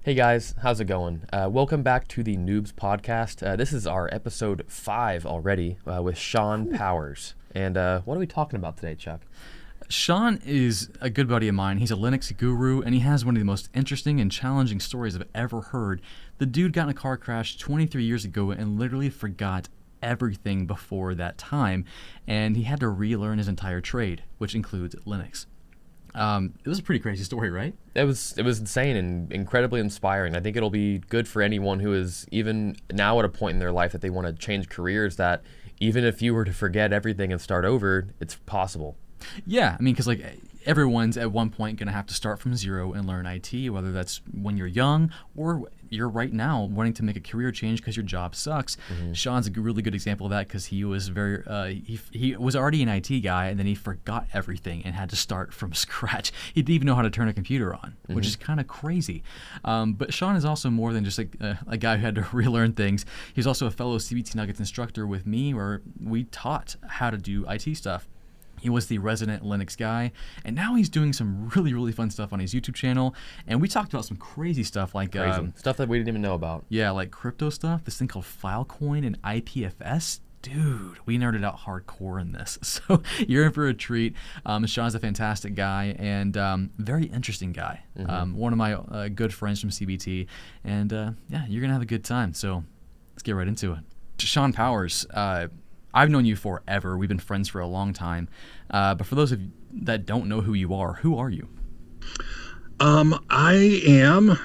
Hey guys, how's it going? Welcome back to the Noobs Podcast. This is our episode 5 already with Shawn Powers. And what are we talking about today, Chuck? Shawn is a good buddy of mine. He's a Linux guru, and he has one of the most interesting and challenging stories I've ever heard. The dude got in a car crash 23 years ago and literally forgot everything before that time, and he had to relearn his entire trade, which includes Linux. It was a pretty crazy story, right? It was insane and incredibly inspiring. I think it'll be good for anyone who is even now at a point in their life that they want to change careers, that even if you were to forget everything and start over, it's possible. Yeah, I mean, because everyone's at one point going to have to start from zero and learn IT, whether that's when you're young or you're right now wanting to make a career change because your job sucks. Mm-hmm. Shawn's a really good example of that because he was he was already an IT guy, and then he forgot everything and had to start from scratch. He didn't even know how to turn a computer on, which is kind of crazy. But Shawn is also more than just a guy who had to relearn things. He's also a fellow CBTnuggets instructor with me, where we taught how to do IT stuff. He was the resident Linux guy, and now he's doing some really, really fun stuff on his YouTube channel. And we talked about some crazy stuff like stuff that we didn't even know about. Yeah, like crypto stuff, this thing called Filecoin and Ipfs. Dude, we nerded out hardcore in this. So you're in for a treat. Shawn's a fantastic guy and very interesting guy. One of my good friends from CBT. And yeah, you're going to have a good time. So let's get right into it. Shawn Powers, I've known you forever. We've been friends for a long time. But for those of you that don't know who you are you? I am,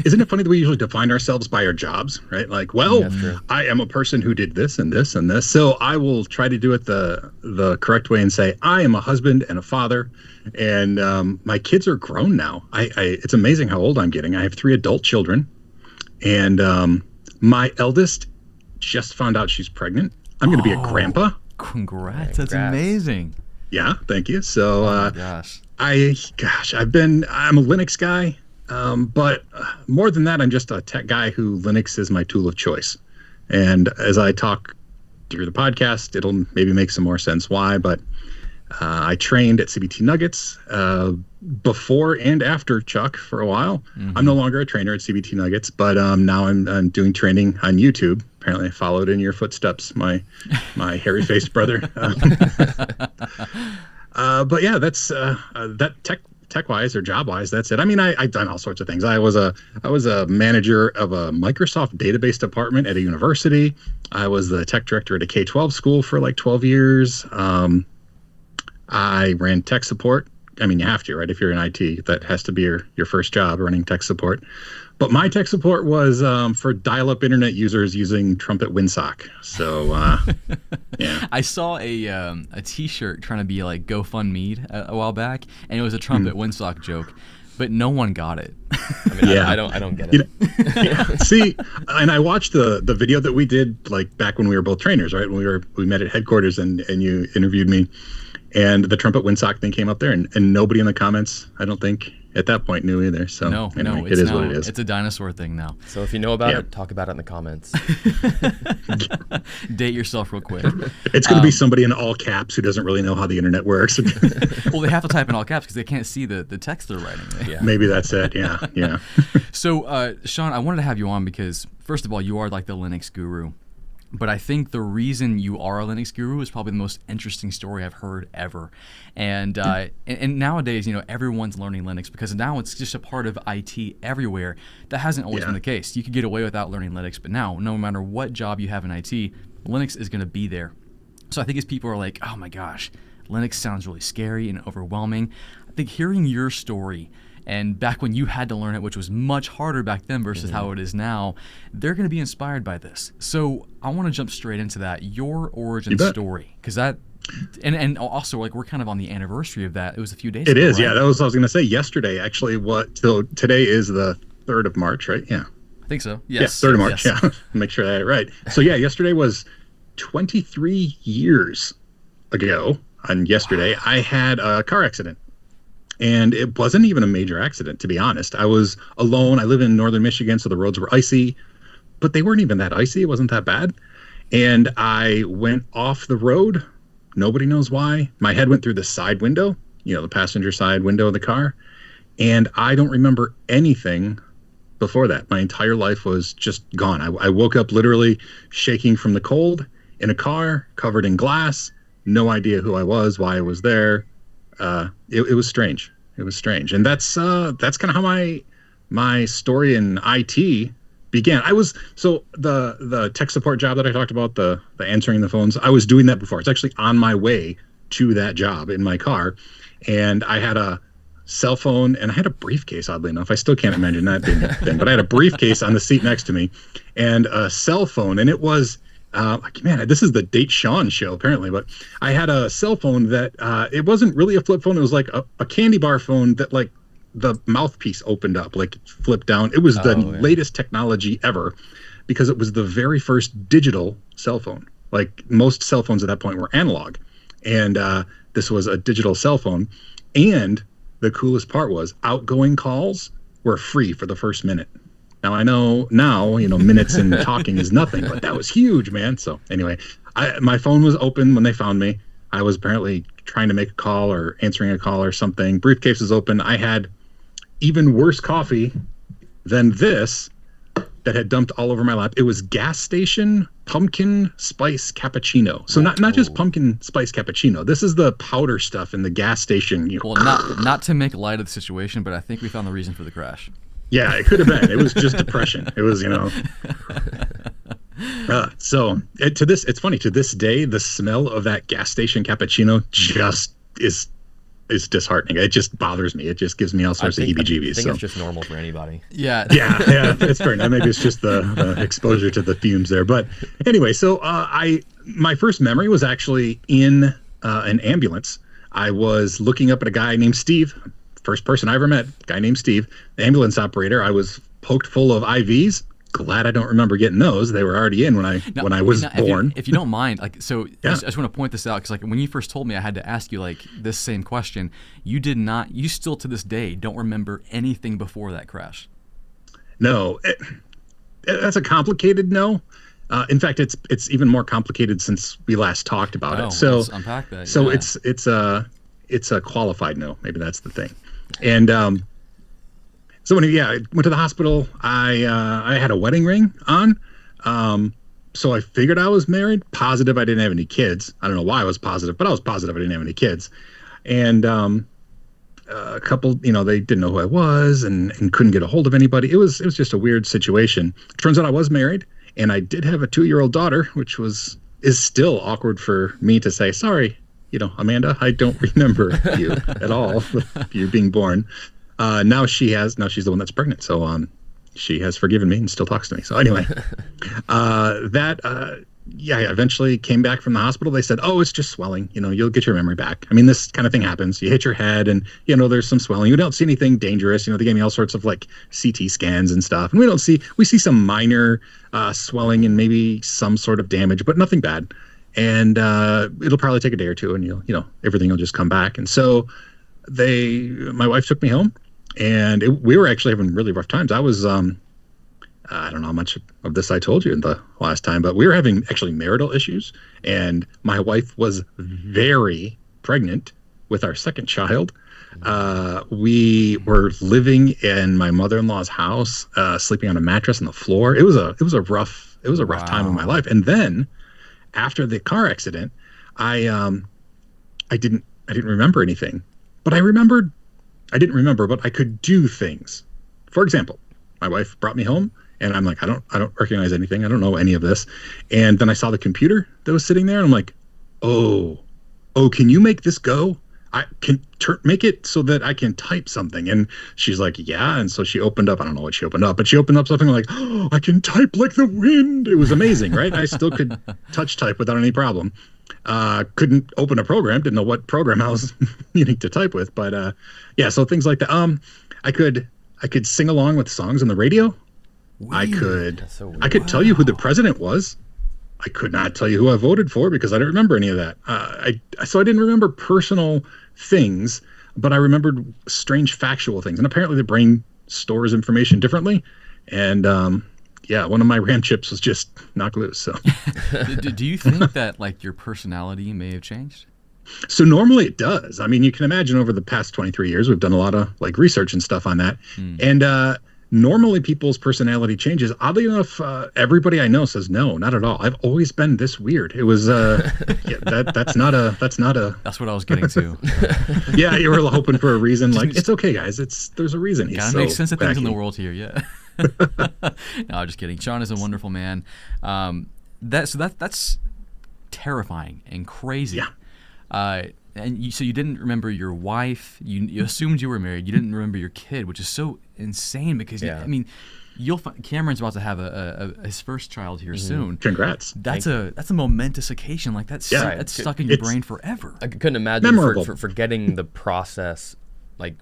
isn't it funny that we usually define ourselves by our jobs, right? Like, well, I am a person who did this and this and this. So I will try to do it the correct way and say, I am a husband and a father. And my kids are grown now. It's amazing how old I'm getting. I have 3 adult children. And my eldest just found out she's pregnant. I'm going to be a grandpa. Congrats. That's amazing. Yeah, thank you. So, gosh. I'm a Linux guy, but more than that, I'm just a tech guy who Linux is my tool of choice. And as I talk through the podcast, it'll maybe make some more sense why, but I trained at CBTnuggets before and after Chuck for a while. I'm no longer a trainer at CBTnuggets, but now I'm doing training on YouTube. Apparently I followed in your footsteps, my hairy-faced brother. But yeah, that's that tech-wise or job-wise, that's it. I mean, I've done all sorts of things. I was a manager of a Microsoft database department at a university. I was the tech director at a K-12 school for like 12 years. I ran tech support. I mean, you have to, right? If you're in IT, that has to be your first job, running tech support. But my tech support was for dial-up internet users using Trumpet Windsock. So, yeah. I saw a T-shirt trying to be like GoFundMe a while back, and it was a Trumpet Windsock joke, but no one got it. I mean, yeah. I don't get it. See, and I watched the video that we did like back when we were both trainers, right? When we met at headquarters and you interviewed me. And the Trumpet Windsock thing came up there, and nobody in the comments, I don't think, at that point knew either. So anyway, it is what it is. It's a dinosaur thing now. So if you know about it, talk about it in the comments. Date yourself real quick. It's going to be somebody in all caps who doesn't really know how the internet works. Well, they have to type in all caps because they can't see the text they're writing. Yeah. Maybe that's it. Yeah. So, Shawn, I wanted to have you on because, first of all, you are like the Linux guru. But I think the reason you are a Linux guru is probably the most interesting story I've heard ever. And nowadays, everyone's learning Linux because now it's just a part of IT everywhere. That hasn't always been the case. You could get away without learning Linux, but now, no matter what job you have in IT, Linux is going to be there. So I think as people are like, oh my gosh, Linux sounds really scary and overwhelming, I think hearing your story, and back when you had to learn it, which was much harder back then versus how it is now, they're going to be inspired by this. So I want to jump straight into that, your origin story, because that, and also like we're kind of on the anniversary of that. It was a few days ago. It is, right? yeah. That was what I was going to say yesterday. Actually, so today is the 3rd of March, right? Yeah. I think so. Yes. Yeah, 3rd of March. Yes. Yeah. Make sure I had it right. So yeah, yesterday was 23 years ago. On yesterday, I had a car accident. And it wasn't even a major accident, to be honest. I was alone. I live in northern Michigan, so the roads were icy, but they weren't even that icy. It wasn't that bad. And I went off the road. Nobody knows why. My head went through the side window, the passenger side window of the car. And I don't remember anything before that. My entire life was just gone. I woke up literally shaking from the cold in a car covered in glass. No idea who I was, why I was there. It was strange. It was strange. And that's kind of how my story in IT began. The tech support job that I talked about, the answering the phones, I was doing that before. It's actually on my way to that job in my car. And I had a cell phone and I had a briefcase, oddly enough. I still can't imagine that being a thing, but I had a briefcase on the seat next to me and a cell phone. And it was, man, this is the Date Shawn show apparently, but I had a cell phone that it wasn't really a flip phone. It was like a candy bar phone that like the mouthpiece opened up, like flipped down. It was the latest technology ever because it was the very first digital cell phone. Like most cell phones at that point were analog. And this was a digital cell phone. And the coolest part was outgoing calls were free for the first minute. Now I know minutes and talking is nothing, but that was huge, man. So anyway, my phone was open when they found me. I was apparently trying to make a call or answering a call or something. Briefcase was open. I had even worse coffee than this that had dumped all over my lap. It was gas station pumpkin spice cappuccino. So not just pumpkin spice cappuccino. This is the powder stuff in the gas station. Well, not to make light of the situation, but I think we found the reason for the crash. Yeah, it could have been. It was just depression. It was, it's funny, to this day, the smell of that gas station cappuccino just is disheartening. It just bothers me. It just gives me all sorts of heebie-jeebies. I think it's just normal for anybody. Yeah. Yeah, it's fair enough. Maybe it's just the exposure to the fumes there. But anyway, so my first memory was actually in an ambulance. I was looking up at a guy named Steve. First person I ever met, a guy named Steve, the ambulance operator. I was poked full of IVs. Glad I don't remember getting those. They were already in when I was born. If you don't mind, I just want to point this out because when you first told me, I had to ask you this same question. You still to this day don't remember anything before that crash. No, that's a complicated no. In fact, it's even more complicated since we last talked about it. So let's unpack that. So it's a qualified no. Maybe that's the thing. And so when I went to the hospital, I had a wedding ring on. So I figured I was married. Positive I didn't have any kids. I don't know why I was positive, but I was positive I didn't have any kids. And a couple, they didn't know who I was and couldn't get a hold of anybody. It was just a weird situation. Turns out I was married, and I did have a 2-year-old daughter, which is still awkward for me to say, sorry, Amanda, I don't remember you at all, you being born. Now she's the one that's pregnant. So she has forgiven me and still talks to me. So anyway, I eventually came back from the hospital. They said, oh, it's just swelling. You'll get your memory back. I mean, this kind of thing happens. You hit your head and, there's some swelling. You don't see anything dangerous. They gave me all sorts of CT scans and stuff. And we see some minor swelling and maybe some sort of damage, but nothing bad. And it'll probably take a day or two and everything will just come back. And so my wife took me home and we were actually having really rough times. I was, I don't know how much of this I told you in the last time, but we were having actually marital issues and my wife was very pregnant with our second child. We were living in my mother-in-law's house, sleeping on a mattress on the floor. It was a rough time in my life. And then after the car accident, I didn't remember anything, but I didn't remember, but I could do things. For example, my wife brought me home and I'm like, I don't recognize anything. I don't know any of this. And then I saw the computer that was sitting there and I'm like, oh, can you make this go? I can make it so that I can type something. And she's like, yeah. And so she opened up, I don't know what she opened up, but she opened up something like, oh, I can type like the wind. It was amazing, right? I still could touch type without any problem. Couldn't open a program, didn't know what program I was needing to type with. But so things like that. I could sing along with songs on the radio. Weird. I could tell you who the president was. I could not tell you who I voted for because I didn't remember any of that. So I didn't remember personal things, but I remembered strange factual things. And apparently the brain stores information differently. And one of my RAM chips was just knocked loose. So do you think that your personality may have changed? So normally it does. I mean, you can imagine over the past 23 years, we've done a lot of like research and stuff on that. And normally people's personality changes. Oddly enough, everybody I know says no, not at all. I've always been this weird. It was that's not a. That's what I was getting to. Yeah, you were hoping for a reason. Like it's okay, guys. There's a reason. He's gotta so make sense of things in wacky. the world here. Yeah. No, I'm just kidding. Shawn is a wonderful man. That's terrifying and crazy. Yeah. And so you didn't remember your wife. You assumed you were married. You didn't remember your kid, which is so insane because Yeah. I mean, Cameron's about to have his first child here soon. Congrats. That's a momentous occasion. Like that's Yeah. that's stuck in your brain forever. I couldn't imagine Memorable. for forgetting the process, like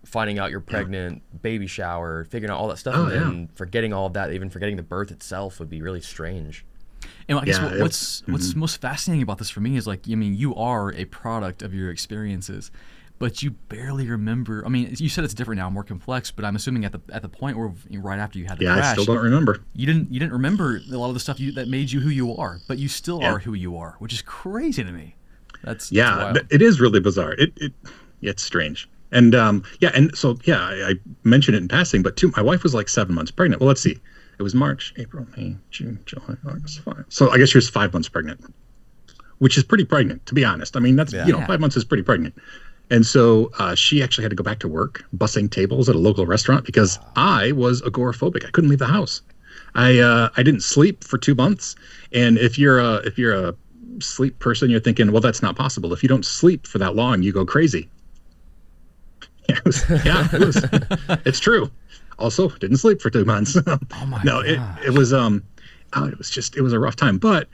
finding out you're pregnant, baby shower, figuring out all that stuff, Oh, and yeah. then forgetting all of that, even forgetting the birth itself would be really strange. And I guess Yeah, what's most fascinating about this for me is like, I mean, you are a product of your experiences, but you barely remember. I mean, you said it's different now, more complex, but I'm assuming at the point where right after you had the Yeah, crash, I still don't remember. you didn't remember a lot of the stuff that made you who you are, but you still Yeah. are who you are, which is crazy to me. That's Yeah, wild. it is really bizarre. It's strange. And I mentioned it in passing, but too, my wife was like 7 months pregnant. Well, let's see. It was March, April, May, June, July, August, 5. So I guess she was 5 months pregnant, which is pretty pregnant, to be honest. I mean, that's, Yeah. 5 months is pretty pregnant. And so she actually had to go back to work, bussing tables at a local restaurant because I was agoraphobic. I couldn't leave the house. I didn't sleep for 2 months. And if you're a sleep person, you're thinking, well, that's not possible. If you don't sleep for that long, you go crazy. It's true. Also, didn't sleep for 2 months. Oh my No, gosh. it was it was a rough time. But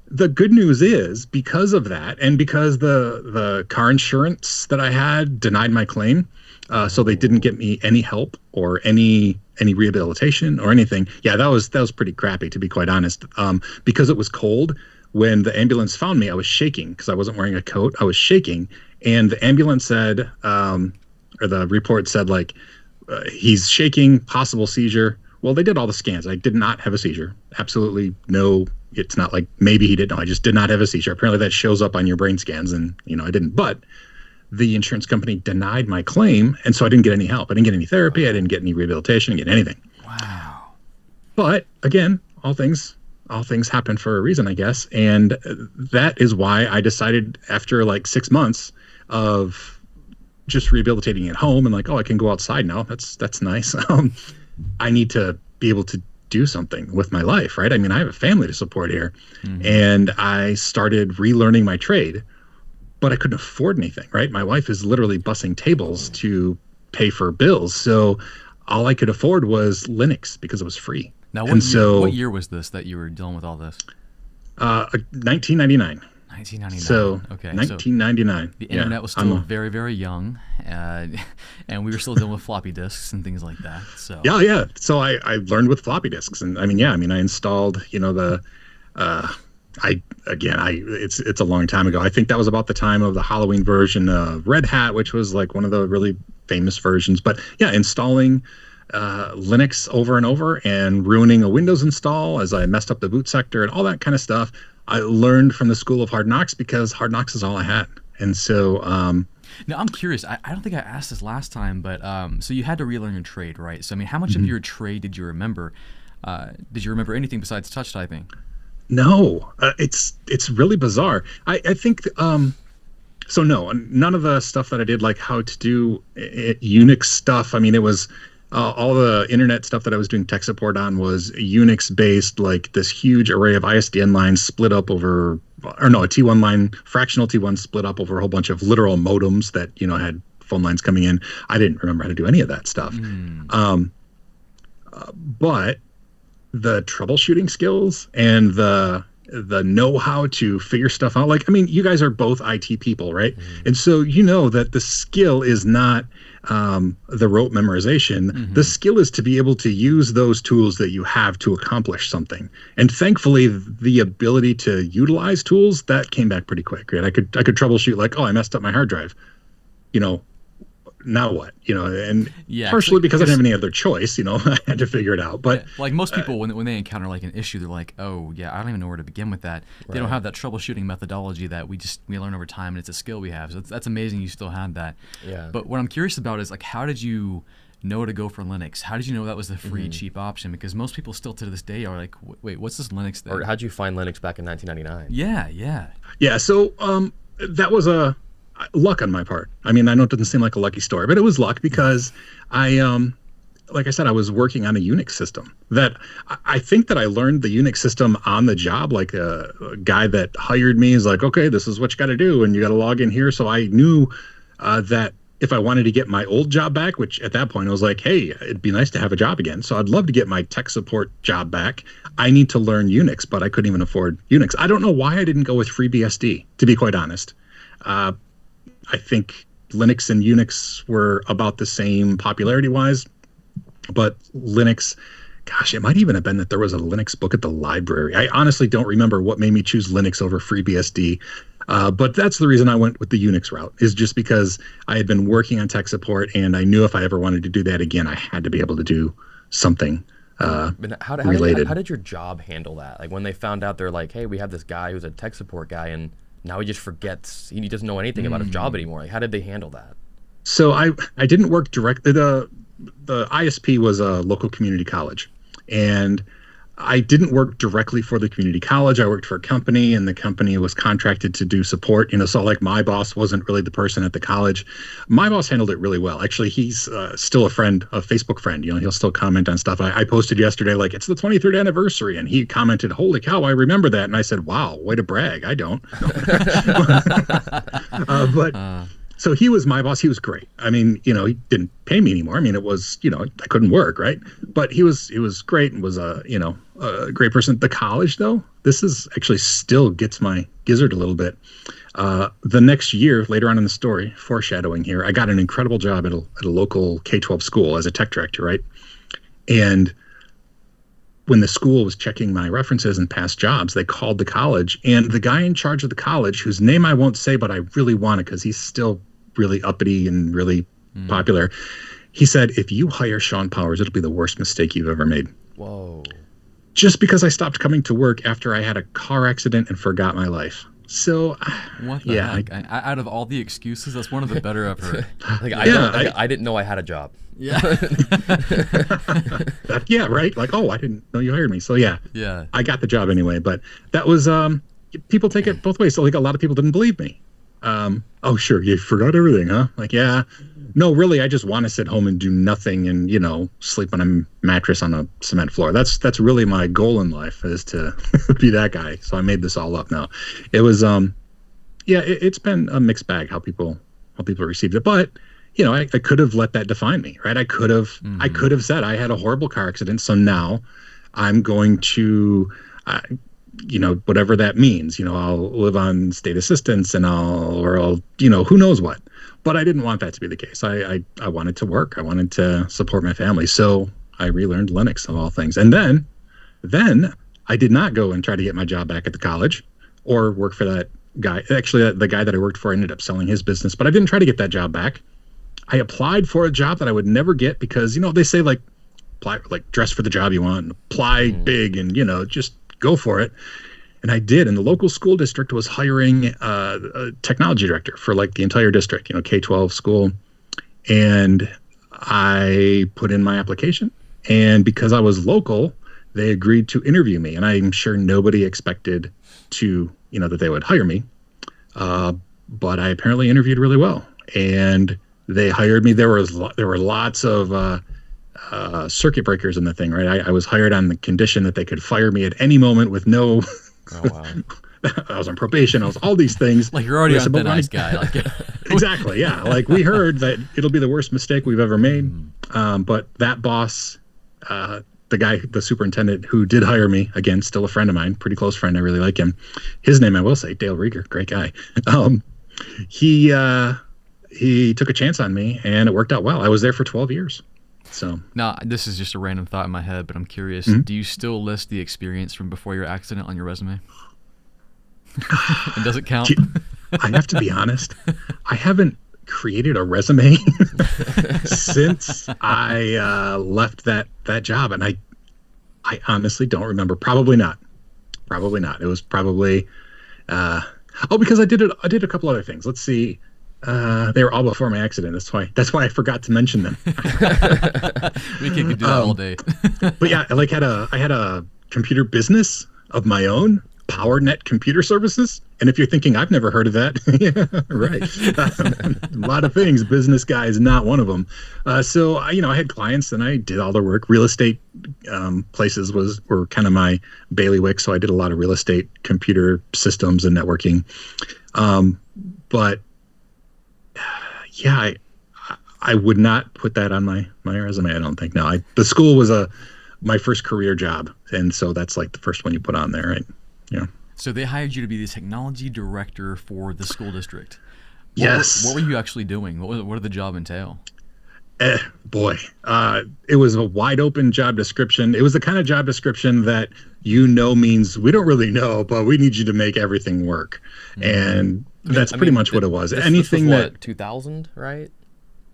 the good news is because of that, and because the car insurance that I had denied my claim, so they didn't get me any help or any rehabilitation or anything. Yeah, that was pretty crappy, to be quite honest. Because it was cold. When the ambulance found me, I was shaking because I wasn't wearing a coat. I was shaking, and the ambulance said, or the report said, like, he's shaking, possible seizure. Well, they did all the scans. I did not have a seizure. Absolutely no. It's not like maybe he did. No, I just did not have a seizure. Apparently that shows up on your brain scans, and I didn't. But the insurance company denied my claim, and so I didn't get any help. I didn't get any therapy. I didn't get any rehabilitation. I didn't get anything. Wow. But again, all things happen for a reason, I guess. And that is why I decided after like 6 months of just rehabilitating at home and like, oh, I can go outside now. That's nice. I need to be able to do something with my life, right? I mean, I have a family to support here. Mm-hmm. And I started relearning my trade, but I couldn't afford anything, right? My wife is literally bussing tables to pay for bills. So all I could afford was Linux because it was free. Now, what year was this that you were dealing with all this? 1999. 1999. So, okay. 1999. So the internet was still very, very young, and we were still dealing with floppy disks and things like that. So yeah. So I learned with floppy disks, and I installed, it's a long time ago. I think that was about the time of the Halloween version of Red Hat, which was like one of the really famous versions. But yeah, installing Linux over and over and ruining a Windows install as I messed up the boot sector and all that kind of stuff. I learned from the School of Hard Knocks because Hard Knocks is all I had. And so now I'm curious. I don't think I asked this last time, but so you had to relearn your trade, right? So I mean, how much of your trade did you remember? Did you remember anything besides touch typing? No, it's really bizarre. I think so. No, none of the stuff that I did, like how to do Unix stuff. I mean, it was all the internet stuff that I was doing tech support on was Unix based, like this huge array of ISDN lines split up over, or no, a T1 line, fractional T1 split up over a whole bunch of literal modems that had phone lines coming in. I didn't remember how to do any of that stuff. But the troubleshooting skills and the know-how to figure stuff out, like, I mean, you guys are both IT people, right? And so that the skill is not the rote memorization. The skill is to be able to use those tools that you have to accomplish something. And thankfully, the ability to utilize tools, that came back pretty quick, right? I could troubleshoot, like, oh, I messed up my hard drive. now what? And Yeah, partially like, because I didn't have any other choice, I had to figure it out. But like most people, when they encounter like an issue, they're like, oh yeah, I don't even know where to begin with that. They don't have that troubleshooting methodology that we learn over time, and it's a skill we have. So that's amazing you still had that. Yeah. But what I'm curious about is like, how did you know to go for Linux? How did you know that was the free, cheap option? Because most people still to this day are like, wait, what's this Linux thing? Or how'd you find Linux back in 1999? Yeah. So that was a luck on my part. I mean, I know it doesn't seem like a lucky story, but it was luck because like I said, I was working on a Unix system that I think that I learned the Unix system on the job. Like a guy that hired me is like, okay, this is what you got to do, and you got to log in here. So I knew that if I wanted to get my old job back, which at that point I was like, hey, it'd be nice to have a job again. So I'd love to get my tech support job back. I need to learn Unix, but I couldn't even afford Unix. I don't know why I didn't go with FreeBSD, to be quite honest. I think Linux and Unix were about the same popularity-wise, but Linux, gosh, it might even have been that there was a Linux book at the library. I honestly don't remember what made me choose Linux over FreeBSD. But that's the reason I went with the Unix route, is just because I had been working on tech support, and I knew if I ever wanted to do that again, I had to be able to do something related. How did your job handle that? Like when they found out, they're like, hey, we have this guy who's a tech support guy, and now he just forgets, he doesn't know anything about his job anymore. Like, how did they handle that? So I didn't work directly. The ISP was a local community college, and I didn't work directly for the community college. I worked for a company, and the company was contracted to do support. So like my boss wasn't really the person at the college. My boss handled it really well. Actually, he's still a friend, a Facebook friend. He'll still comment on stuff. I posted yesterday, like, it's the 23rd anniversary, and he commented, holy cow, I remember that. And I said, wow, way to brag. I don't. So he was my boss. He was great. I mean, he didn't pay me anymore. I mean, it was, I couldn't work, right? But he was great and was a great person. The college, though, this is actually still gets my gizzard a little bit. The next year, later on in the story, foreshadowing here, I got an incredible job at a local K-12 school as a tech director, right? And when the school was checking my references and past jobs, they called the college, and the guy in charge of the college, whose name I won't say, but I really want it because he's still really uppity and really popular. He said, if you hire Shawn Powers, it'll be the worst mistake you've ever made. Whoa. Just because I stopped coming to work after I had a car accident and forgot my life. So, what the heck? Out of all the excuses, that's one of the better I've heard. I didn't know I had a job. Yeah. Yeah, right? Like, oh, I didn't know you hired me. So, yeah. I got the job anyway. But that was, people take it both ways. So, like, a lot of people didn't believe me. Oh, sure, you forgot everything, huh? Like, yeah. No, really, I just want to sit home and do nothing and, sleep on a mattress on a cement floor. That's really my goal in life, is to be that guy. So I made this all up now. It was, it's been a mixed bag how people received it. But, I could have let that define me, right? I could have said I had a horrible car accident, so now I'm going to, whatever that means, I'll live on state assistance and I'll, who knows what. But I didn't want that to be the case. I wanted to work. I wanted to support my family. So I relearned Linux of all things. And then I did not go and try to get my job back at the college or work for that guy. Actually, the guy that I worked for ended up selling his business, but I didn't try to get that job back. I applied for a job that I would never get because, they say like, apply, like dress for the job you want and apply big and, just go for it. And I did. And the local school district was hiring a technology director for like the entire district, K-12 school. And I put in my application. And because I was local, they agreed to interview me. And I'm sure nobody expected to, that they would hire me. But I apparently interviewed really well. And they hired me. There were lots of circuit breakers in the thing, right? I was hired on the condition that they could fire me at any moment with no... Oh, wow. I was on probation. I was all these things. Like, you're already on the nice guy. Like, exactly, yeah. Like, we heard that it'll be the worst mistake we've ever made. But that boss, the guy, the superintendent who did hire me, again, still a friend of mine, pretty close friend. I really like him. His name, I will say, Dale Rieger, great guy. He took a chance on me, and it worked out well. I was there for 12 years. So now, this is just a random thought in my head, but I'm curious. Do you still list the experience from before your accident on your resume? And does it count? I have to be honest. I haven't created a resume since I left that job, and I honestly don't remember. Probably not. It was probably because I did a couple other things. Let's see. They were all before my accident. That's why I forgot to mention them. We can do that all day. But yeah, I had a computer business of my own, PowerNet Computer Services. And if you're thinking I've never heard of that, yeah, right. A lot of things. Business guy is not one of them. So I had clients and I did all their work. Real estate places were kind of my bailiwick. So I did a lot of real estate, computer systems, and networking. But yeah, I would not put that on my resume. I don't think. No, the school was my first career job, and so that's like the first one you put on there, right? Yeah. So they hired you to be the technology director for the school district. Yes. What were you actually doing? What did the job entail? Boy, it was a wide open job description. It was the kind of job description that means we don't really know, but we need you to make everything work. Mm-hmm. And that's pretty much what it was. Anything this was 2000, right?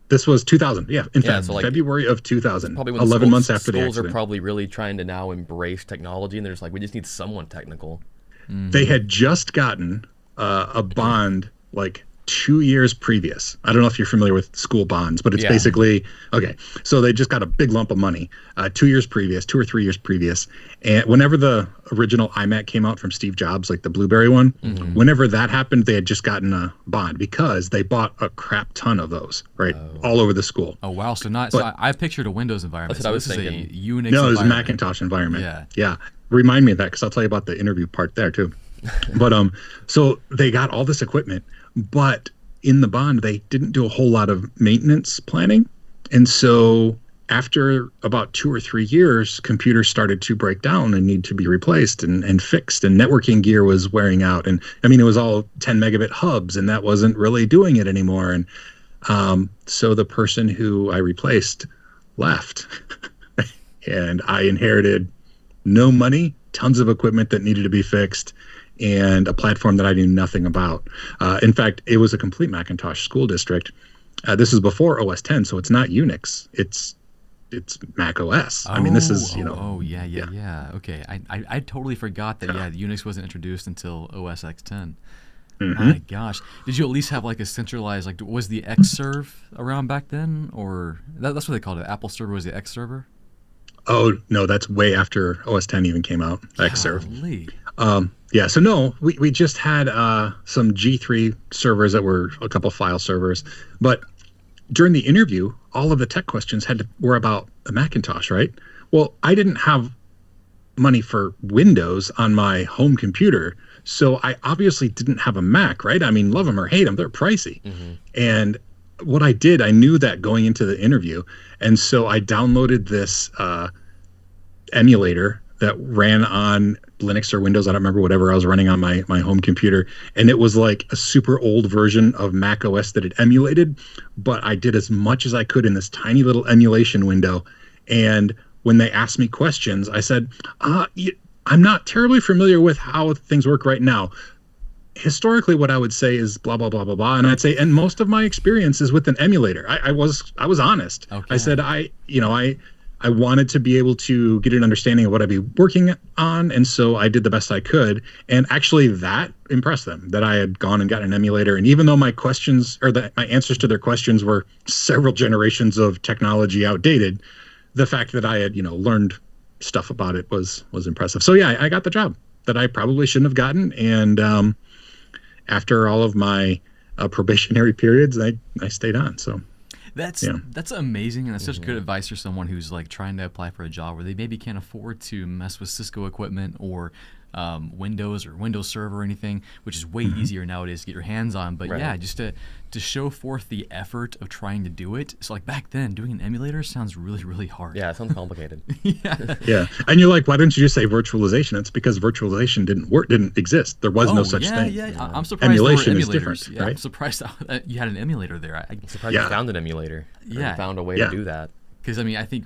This was 2000. Yeah, in fact, so like, February of 2000. Probably when 11 months after the accident. Schools are probably really trying to now embrace technology, and they're just like, we just need someone technical. Mm-hmm. They had just gotten a bond like 2 years previous. I don't know if you're familiar with school bonds, but it's basically, okay, so they just got a big lump of money 2 years previous, 2 or 3 years previous. And whenever the original iMac came out from Steve Jobs, like the Blueberry one, mm-hmm. whenever that happened, they had just gotten a bond because they bought a crap ton of those, right, all over the school. Oh, wow. So I pictured a Windows environment. That's what I was thinking. Is a Unix No, it was a environment. Macintosh environment. Yeah. Remind me of that because I'll tell you about the interview part there too. But so they got all this equipment, but in the bond, they didn't do a whole lot of maintenance planning. And so after about 2 or 3 years, computers started to break down and need to be replaced and fixed. And networking gear was wearing out. And I mean, it was all 10 megabit hubs, and that wasn't really doing it anymore. And so the person who I replaced left. And I inherited no money, tons of equipment that needed to be fixed, and a platform that I knew nothing about. In fact, it was a complete Macintosh school district. This is before OS 10, so it's not Unix. It's Mac OS. I mean, this is, Yeah. Okay. I totally forgot that, Unix wasn't introduced until OS X 10. Mm-hmm. My gosh. Did you at least have like a centralized, like, was the X serve around back then? Or that's what they called it. Apple server was the X server? Oh, no, that's way after OS 10 even came out, Xserve. So no, we just had some G3 servers that were a couple file servers. But during the interview, all of the tech questions were about a Macintosh, right? Well, I didn't have money for Windows on my home computer, so I obviously didn't have a Mac, right? I mean, love them or hate them, they're pricey. Mm-hmm. And what I did, I knew that going into the interview, and so I downloaded this emulator that ran on Linux or Windows. I don't remember, whatever I was running on my home computer. And it was like a super old version of Mac OS that it emulated, but I did as much as I could in this tiny little emulation window. And when they asked me questions, I said, I'm not terribly familiar with how things work right now. Historically, what I would say is blah, blah, blah, blah, blah. And I'd say, and most of my experience is with an emulator. I was honest. Okay. I said, I wanted to be able to get an understanding of what I'd be working on. And so I did the best I could. And actually that impressed them, that I had gone and gotten an emulator. And even though my questions, or my answers to their questions, were several generations of technology outdated, the fact that I had, learned stuff about it was impressive. So yeah, I got the job that I probably shouldn't have gotten. And after all of my probationary periods, I stayed on. So that's amazing, and that's such good advice for someone who's like trying to apply for a job where they maybe can't afford to mess with Cisco equipment or Windows or Windows Server or anything, which is way easier nowadays to get your hands on. But just to show forth the effort of trying to do it. So like back then, doing an emulator sounds really, really hard. Yeah, it sounds complicated. Yeah. And you're like, why don't you just say virtualization? It's because virtualization didn't exist. There was no such thing. Yeah. I'm surprised emulation there were is emulators. different, right? I'm surprised that you had an emulator there. I'm surprised you found an emulator. Yeah. And found a way to do that. Because I mean, I think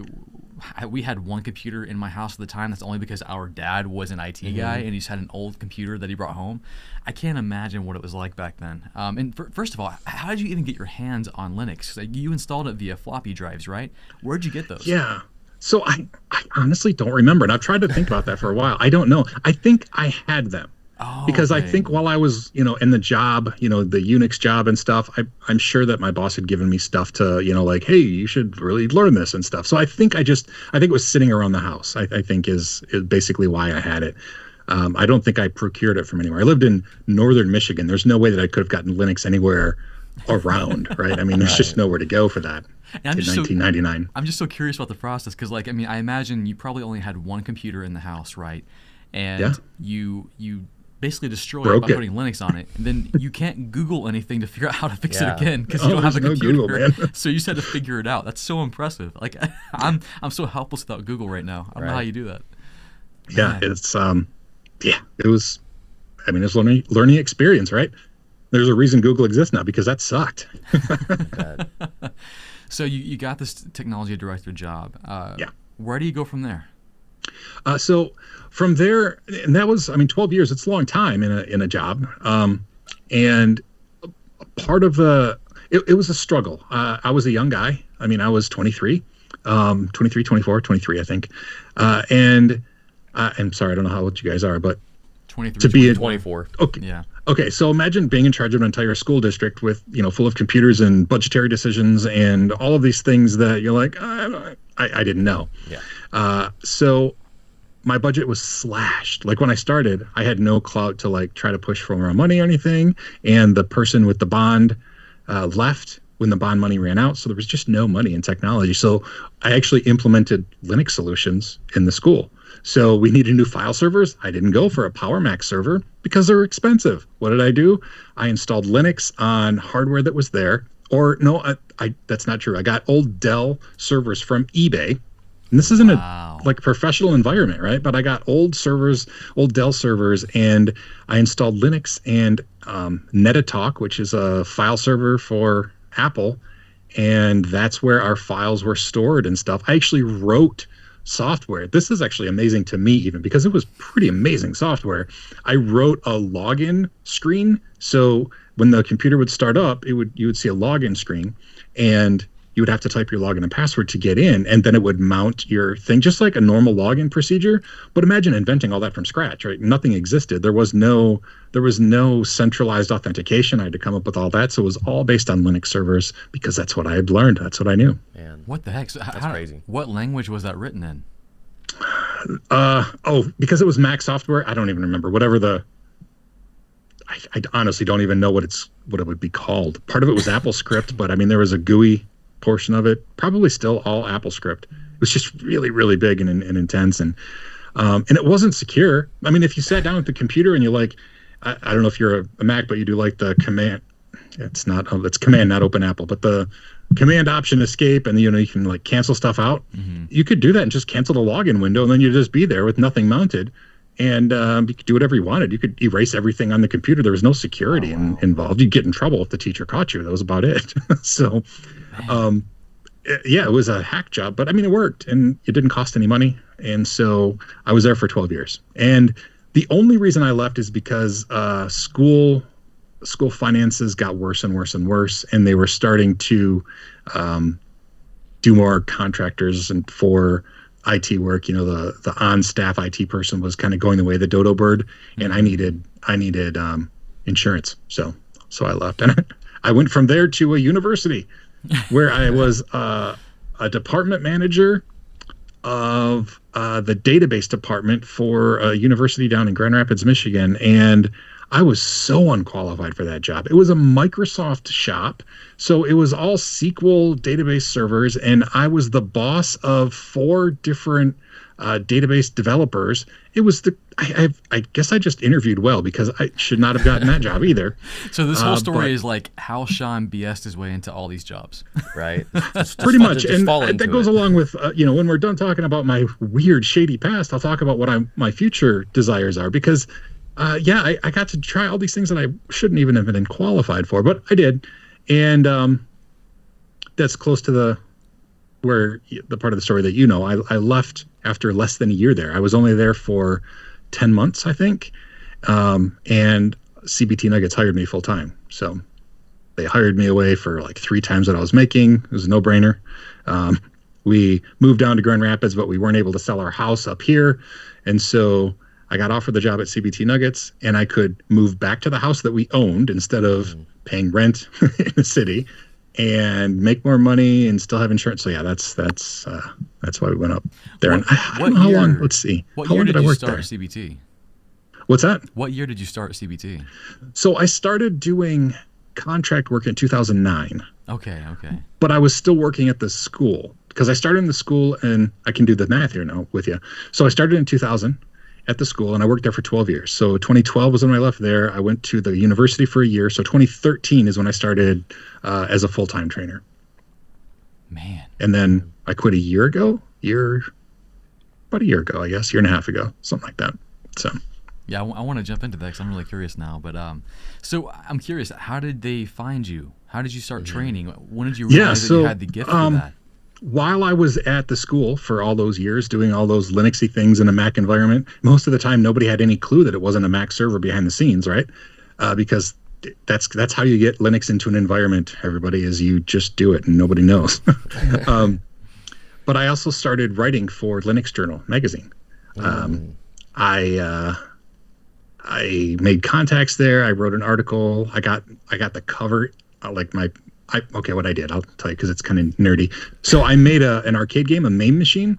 we had one computer in my house at the time. That's only because our dad was an IT guy and he just had an old computer that he brought home. I can't imagine what it was like back then. And first of all, how did you even get your hands on Linux? Like, you installed it via floppy drives, right? Where'd you get those? Yeah. So I honestly don't remember, and I've tried to think about that for a while. I don't know. I think I had them. Oh, because okay. I think while I was, in the job, the Unix job and stuff, I'm sure that my boss had given me stuff to, like, hey, you should really learn this and stuff. So I think it was sitting around the house, I think is basically why I had it. I don't think I procured it from anywhere. I lived in northern Michigan. There's no way that I could have gotten Linux anywhere around, right? I mean, there's just nowhere to go for that in 1999. I'm just so curious about the process because, like, I mean, I imagine you probably only had one computer in the house, right? And you basically destroy it by putting Linux on it, and then you can't Google anything to figure out how to fix it again because you don't have a computer. Google, man. So you just had to figure it out. That's so impressive. Like, I'm so helpless without Google right now. I don't know how you do that. Yeah, it's it was. I mean, it's a learning experience, right? There's a reason Google exists now because that sucked. So you got this technology director job. Yeah. Where do you go from there? So from there, and that was, 12 years, it's a long time in a job. And part of it was a struggle. I was a young guy. I mean, I was 23, 23, I think. And I'm sorry, I don't know how old you guys are, but 23, to be 24. Okay. Yeah. Okay. So imagine being in charge of an entire school district with, full of computers and budgetary decisions and all of these things that you're like, I didn't know. Yeah. So my budget was slashed. Like when I started, I had no clout to like try to push for more money or anything. And the person with the bond left when the bond money ran out. So there was just no money in technology. So I actually implemented Linux solutions in the school. So we needed new file servers. I didn't go for a PowerMax server because they're expensive. What did I do? I installed Linux on hardware that was there. Or no, that's not true. I got old Dell servers from eBay. And this isn't a professional environment, right? But I got old servers, old Dell servers, and I installed Linux and NetTalk, which is a file server for Apple. And that's where our files were stored and stuff. I actually wrote software. This is actually amazing to me even because it was pretty amazing software. I wrote a login screen. So when the computer would start up, you would see a login screen and you would have to type your login and password to get in, and then it would mount your thing just like a normal login procedure. But imagine inventing all that from scratch, right? Nothing existed. There was no centralized authentication. I had to come up with all that. So it was all based on Linux servers because that's what I had learned. That's what I knew. Man, what the heck? So that's crazy. What language was that written in? Because it was Mac software. I don't even remember. Whatever I honestly don't even know what it would be called. Part of it was AppleScript, but I mean there was a GUI portion of it, probably still all AppleScript. It was just really, really big and intense, and it wasn't secure. I mean, if you sat down at the computer and you like, I don't know if you're a Mac, but you do like the command. It's command, not Open Apple, but the command option escape, and you can like cancel stuff out. Mm-hmm. You could do that and just cancel the login window, and then you'd just be there with nothing mounted. And you could do whatever you wanted. You could erase everything on the computer. There was no security involved. You'd get in trouble if the teacher caught you. That was about it. So, it was a hack job, but I mean, it worked and it didn't cost any money. And so I was there for 12 years. And the only reason I left is because school finances got worse and worse and worse. And they were starting to do more contractors and for IT work. The on-staff IT person was kind of going the way of the dodo bird, and I needed insurance. So I left, and I went from there to a university where I was a department manager of the database department for a university down in Grand Rapids, Michigan, and I was so unqualified for that job. It was a Microsoft shop, so it was all SQL database servers, and I was the boss of 4 different database developers. It was I guess I just interviewed well because I should not have gotten that job either. So this whole story is like how Shawn BS'd his way into all these jobs. Right. Pretty much. And that goes along with, when we're done talking about my weird, shady past, I'll talk about what my future desires are because I got to try all these things that I shouldn't even have been qualified for, but I did. And that's close to where the part of the story that I left after less than a year there. I was only there for 10 months, I think. And CBTnuggets hired me full time. So they hired me away for like 3 times what I was making. It was a no-brainer. We moved down to Grand Rapids, but we weren't able to sell our house up here. And so I got offered the job at CBTnuggets, and I could move back to the house that we owned instead of paying rent in the city, and make more money and still have insurance. So yeah, that's why we went up there. And I don't know how long. Let's see. What how year long did I you work start there? CBT? What's that? What year did you start CBT? So I started doing contract work in 2009. Okay. But I was still working at the school because I started in the school, and I can do the math here now with you. So I started in 2000 at the school, and I worked there for 12 years. So 2012 was when I left there. I went to the university for a year. So 2013 is when I started as a full-time trainer. Man. And then I quit about a year ago, I guess, year and a half ago, something like that. So. Yeah, I want to jump into that because I'm really curious now. But so I'm curious, how did they find you? How did you start training? When did you realize that you had the gift for that? While I was at the school for all those years doing all those Linuxy things in a Mac environment, most of the time nobody had any clue that it wasn't a Mac server behind the scenes, right? Because that's how you get Linux into an environment, everybody, is you just do it and nobody knows. But I also started writing for Linux Journal magazine. I made contacts there. I wrote an article. I got the cover, what I did, I'll tell you because it's kind of nerdy. So I made an arcade game, a MAME machine,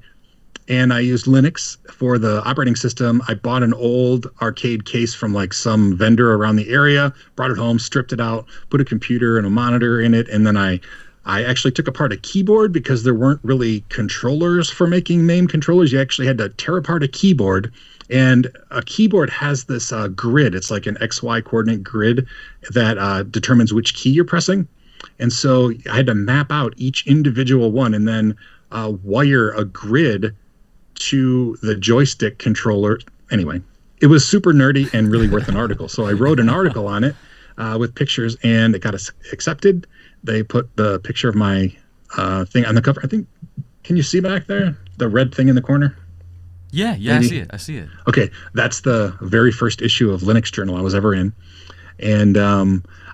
and I used Linux for the operating system. I bought an old arcade case from like some vendor around the area, brought it home, stripped it out, put a computer and a monitor in it, and then I actually took apart a keyboard because there weren't really controllers for making MAME controllers. You actually had to tear apart a keyboard. And a keyboard has this grid. It's like an XY coordinate grid that determines which key you're pressing. And so I had to map out each individual one and then wire a grid to the joystick controller. Anyway, it was super nerdy and really worth an article. So I wrote an article on it with pictures, and it got accepted. They put the picture of my thing on the cover. I think, can you see back there? The red thing in the corner? Yeah, maybe? I see it. Okay, that's the very first issue of Linux Journal I was ever in. And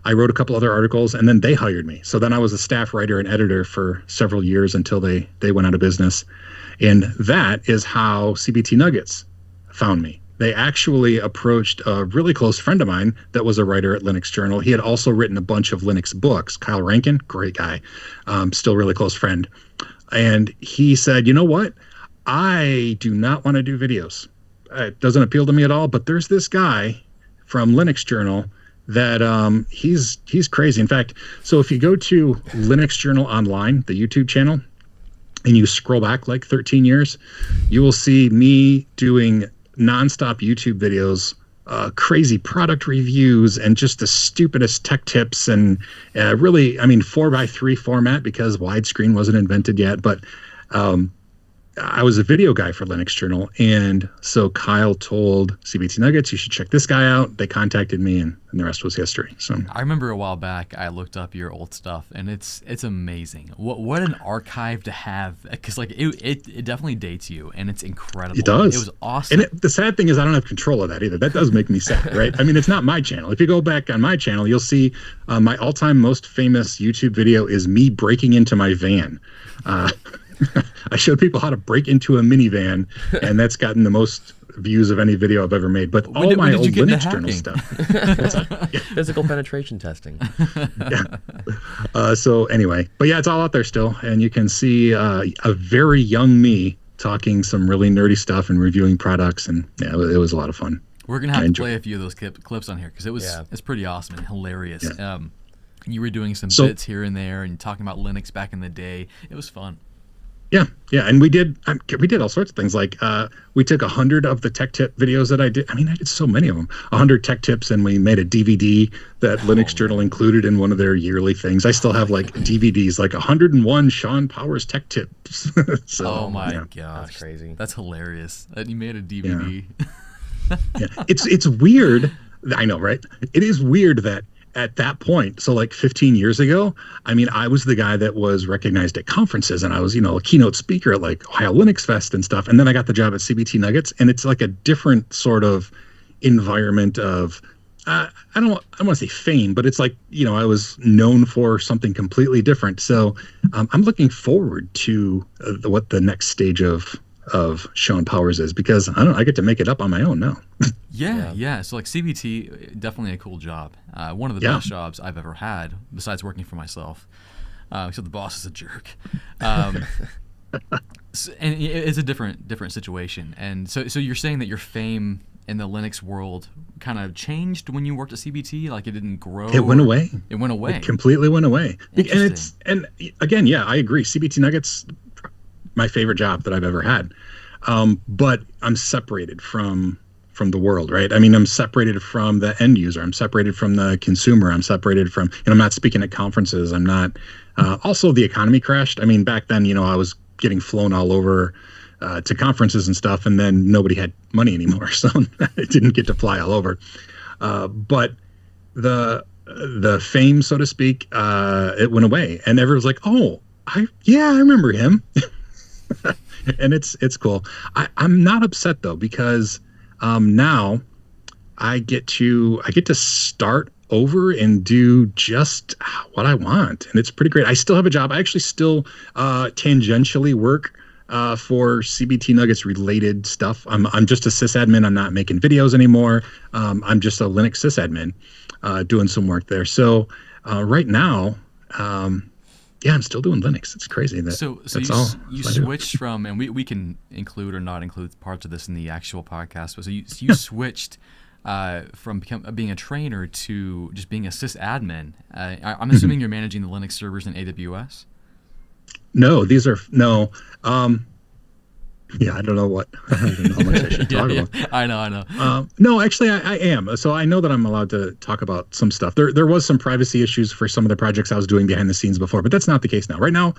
I wrote a couple other articles, and then they hired me. So then I was a staff writer and editor for several years until they went out of business. And that is how CBTnuggets found me. They actually approached a really close friend of mine that was a writer at Linux Journal. He had also written a bunch of Linux books. Kyle Rankin, great guy, still really close friend. And he said, you know what? I do not want to do videos. It doesn't appeal to me at all, but there's this guy from Linux Journal that he's crazy. In fact, so if you go to Linux Journal Online, the YouTube channel, and you scroll back like 13 years, you will see me doing nonstop YouTube videos, crazy product reviews, and just the stupidest tech tips, and really, 4:3 format because widescreen wasn't invented yet, but I was a video guy for Linux Journal, and so Kyle told CBTnuggets, you should check this guy out. They contacted me, and the rest was history. So I remember a while back, I looked up your old stuff, and it's amazing. What an archive to have, because like it definitely dates you, and it's incredible. It does. It was awesome. And the sad thing is, I don't have control of that either. That does make me sad, right? It's not my channel. If you go back on my channel, you'll see my all-time most famous YouTube video is me breaking into my van. I showed people how to break into a minivan, and that's gotten the most views of any video I've ever made. But all my old Linux Journal stuff. Physical penetration testing. Yeah. So anyway, but yeah, it's all out there still, and you can see a very young me talking some really nerdy stuff and reviewing products, and yeah, it was a lot of fun. We're gonna have to play a few of those clips on here because it's pretty awesome and hilarious. Yeah. You were doing some bits here and there and talking about Linux back in the day. It was fun. Yeah, and we did all sorts of things. Like we took 100 of the tech tip videos that I did. I did so many of them. 100 tech tips, and we made a DVD that Linux Journal included in one of their yearly things. I still have like DVDs, like 101 Shawn Powers tech tips. So, oh my gosh, that's crazy. That's hilarious. That you made a DVD. Yeah. It's weird. I know, right? It is weird that at that point, so like 15 years ago, I mean, I was the guy that was recognized at conferences, and I was, a keynote speaker at like Ohio Linux Fest and stuff. And then I got the job at CBTnuggets, and it's like a different sort of environment of, I don't want to say fame, but it's like, I was known for something completely different. So I'm looking forward to what the next stage of Shawn Powers is, because I get to make it up on my own now. Yeah. So like CBT, definitely a cool job. One of the best jobs I've ever had, besides working for myself. Except the boss is a jerk. And it's a different situation. And so you're saying that your fame in the Linux world kind of changed when you worked at CBT? Like it didn't grow? It went away. It went away. It completely went away. And again, I agree. CBTnuggets, my favorite job that I've ever had. But I'm separated from the world, right? I mean, I'm separated from the end user. I'm separated from the consumer. I'm separated from, I'm not speaking at conferences. I'm not, also the economy crashed. I mean, back then, I was getting flown all over to conferences and stuff, and then nobody had money anymore. So I didn't get to fly all over. But the fame, so to speak, it went away, and everyone's like, oh, I remember him. And it's cool. I'm not upset though, because now I get to start over and do just what I want, and it's pretty great. I still have a job. I actually still tangentially work for CBTnuggets related stuff. I'm just a sysadmin. I'm not making videos anymore. I'm just a Linux sysadmin doing some work there. So right now, I'm still doing Linux. It's crazy. So you switched from, and we can include or not include parts of this in the actual podcast, but so you switched from being a trainer to just being a sysadmin. I'm assuming you're managing the Linux servers in AWS? No, these are no. I don't know how much I should talk about. I know. No, actually, I am. So I know that I'm allowed to talk about some stuff. There was some privacy issues for some of the projects I was doing behind the scenes before, but that's not the case now. Right now,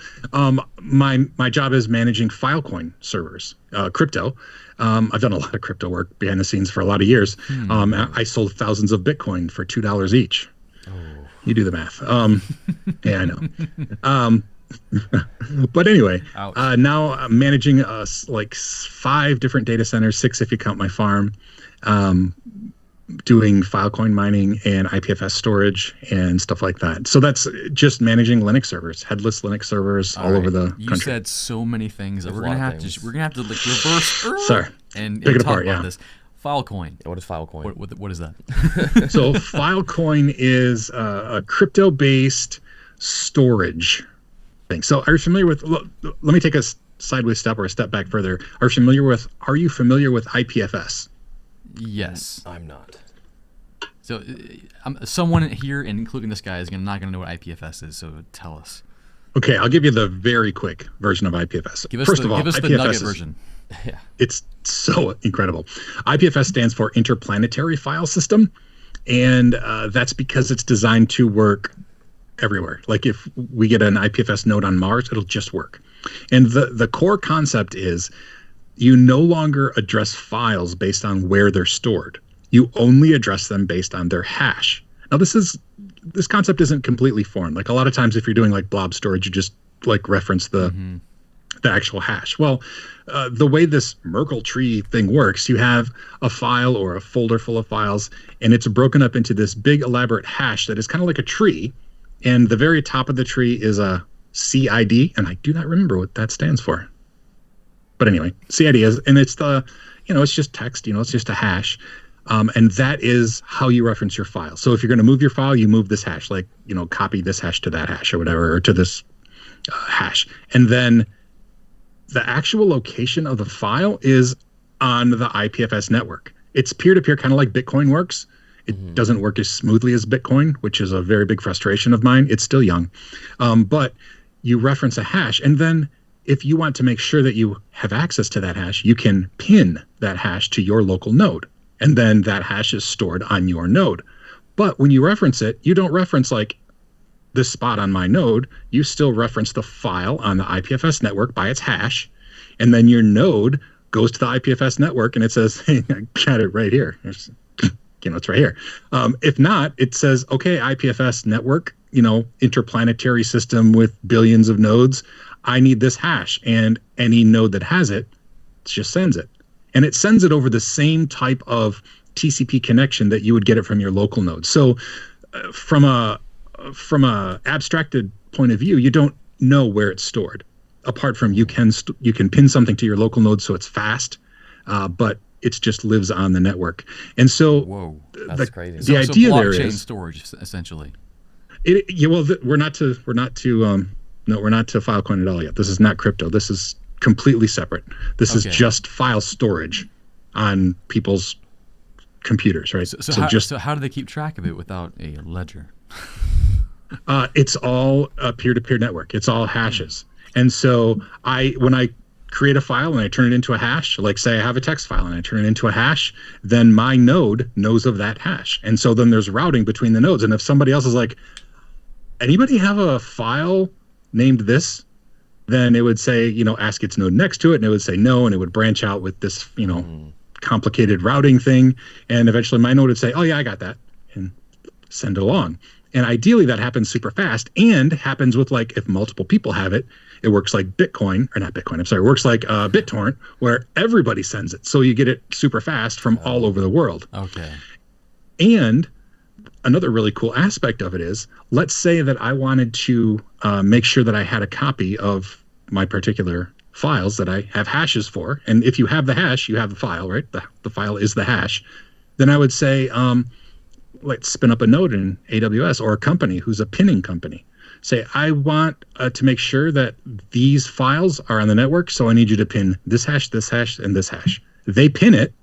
my job is managing Filecoin servers, crypto. I've done a lot of crypto work behind the scenes for a lot of years. I sold thousands of Bitcoin for $2 each. Oh. You do the math. Yeah, I know. But anyway, now I'm managing like 5 different data centers, 6 if you count my farm, doing Filecoin mining and IPFS storage and stuff like that. So that's just managing Linux servers, headless Linux servers all over the country. You said so many things that we're gonna have to like reverse. Sorry, and pick it talk apart. about this. Filecoin. What is Filecoin? What is that? So Filecoin is a crypto-based storage thing. So are you familiar with, let me take a sideways step or a step back further. Are you familiar with IPFS? Yes. I'm not. So someone here, and including this guy, is not going to know what IPFS is, so tell us. Okay, I'll give you the very quick version of IPFS. Give us the nugget version. Yeah. It's so incredible. IPFS stands for Interplanetary File System, and that's because it's designed to work everywhere. Like if we get an IPFS node on Mars, it'll just work. And the core concept is you no longer address files based on where they're stored. You only address them based on their hash. Now this concept isn't completely foreign. Like a lot of times if you're doing like blob storage, you just like reference the actual hash. Well, the way this Merkle tree thing works, you have a file or a folder full of files, and it's broken up into this big elaborate hash that is kind of like a tree. And the very top of the tree is a CID, and I do not remember what that stands for. But anyway, CID is, and it's it's just text, it's just a hash. And that is how you reference your file. So if you're going to move your file, you move this hash, like, copy this hash to that hash or whatever, or to this hash. And then the actual location of the file is on the IPFS network. It's peer-to-peer, kind of like Bitcoin works. It doesn't work as smoothly as Bitcoin, which is a very big frustration of mine. It's still young. But you reference a hash, and then if you want to make sure that you have access to that hash, you can pin that hash to your local node, and then that hash is stored on your node. But when you reference it, you don't reference like this spot on my node. You still reference the file on the IPFS network by its hash, and then your node goes to the IPFS network, and it says, hey, I got it right here. it's right here. If not, it says, okay, IPFS network, interplanetary system with billions of nodes. I need this hash, and any node that has it just sends it. And it sends it over the same type of TCP connection that you would get it from your local node. So from a abstracted point of view, you don't know where it's stored. Apart from you can pin something to your local node so it's fast, but it just lives on the network. And so, whoa, that's crazy. The idea there is blockchain storage essentially. We're not to Filecoin at all yet. This is not crypto. This is completely separate. This is just file storage on people's computers, right? So how do they keep track of it without a ledger? It's all a peer-to-peer network. It's all hashes. And so when I create a file and I turn it into a hash, like say I have a text file and I turn it into a hash, then my node knows of that hash. And so then there's routing between the nodes. And if somebody else is like, anybody have a file named this? Then it would say, ask its node next to it, and it would say no, and it would branch out with this, complicated routing thing. And eventually my node would say, oh yeah, I got that, and send it along. And ideally that happens super fast and happens with like, if multiple people have it, it works like Bitcoin, or not Bitcoin, I'm sorry, it works like BitTorrent, where everybody sends it. So you get it super fast from all over the world. Okay. And another really cool aspect of it is, let's say that I wanted to make sure that I had a copy of my particular files that I have hashes for. And if you have the hash, you have the file, right? The file is the hash. Then I would say, let's spin up a node in AWS or a company who's a pinning company. Say, I want to make sure that these files are on the network, so I need you to pin this hash, and this hash. They pin it,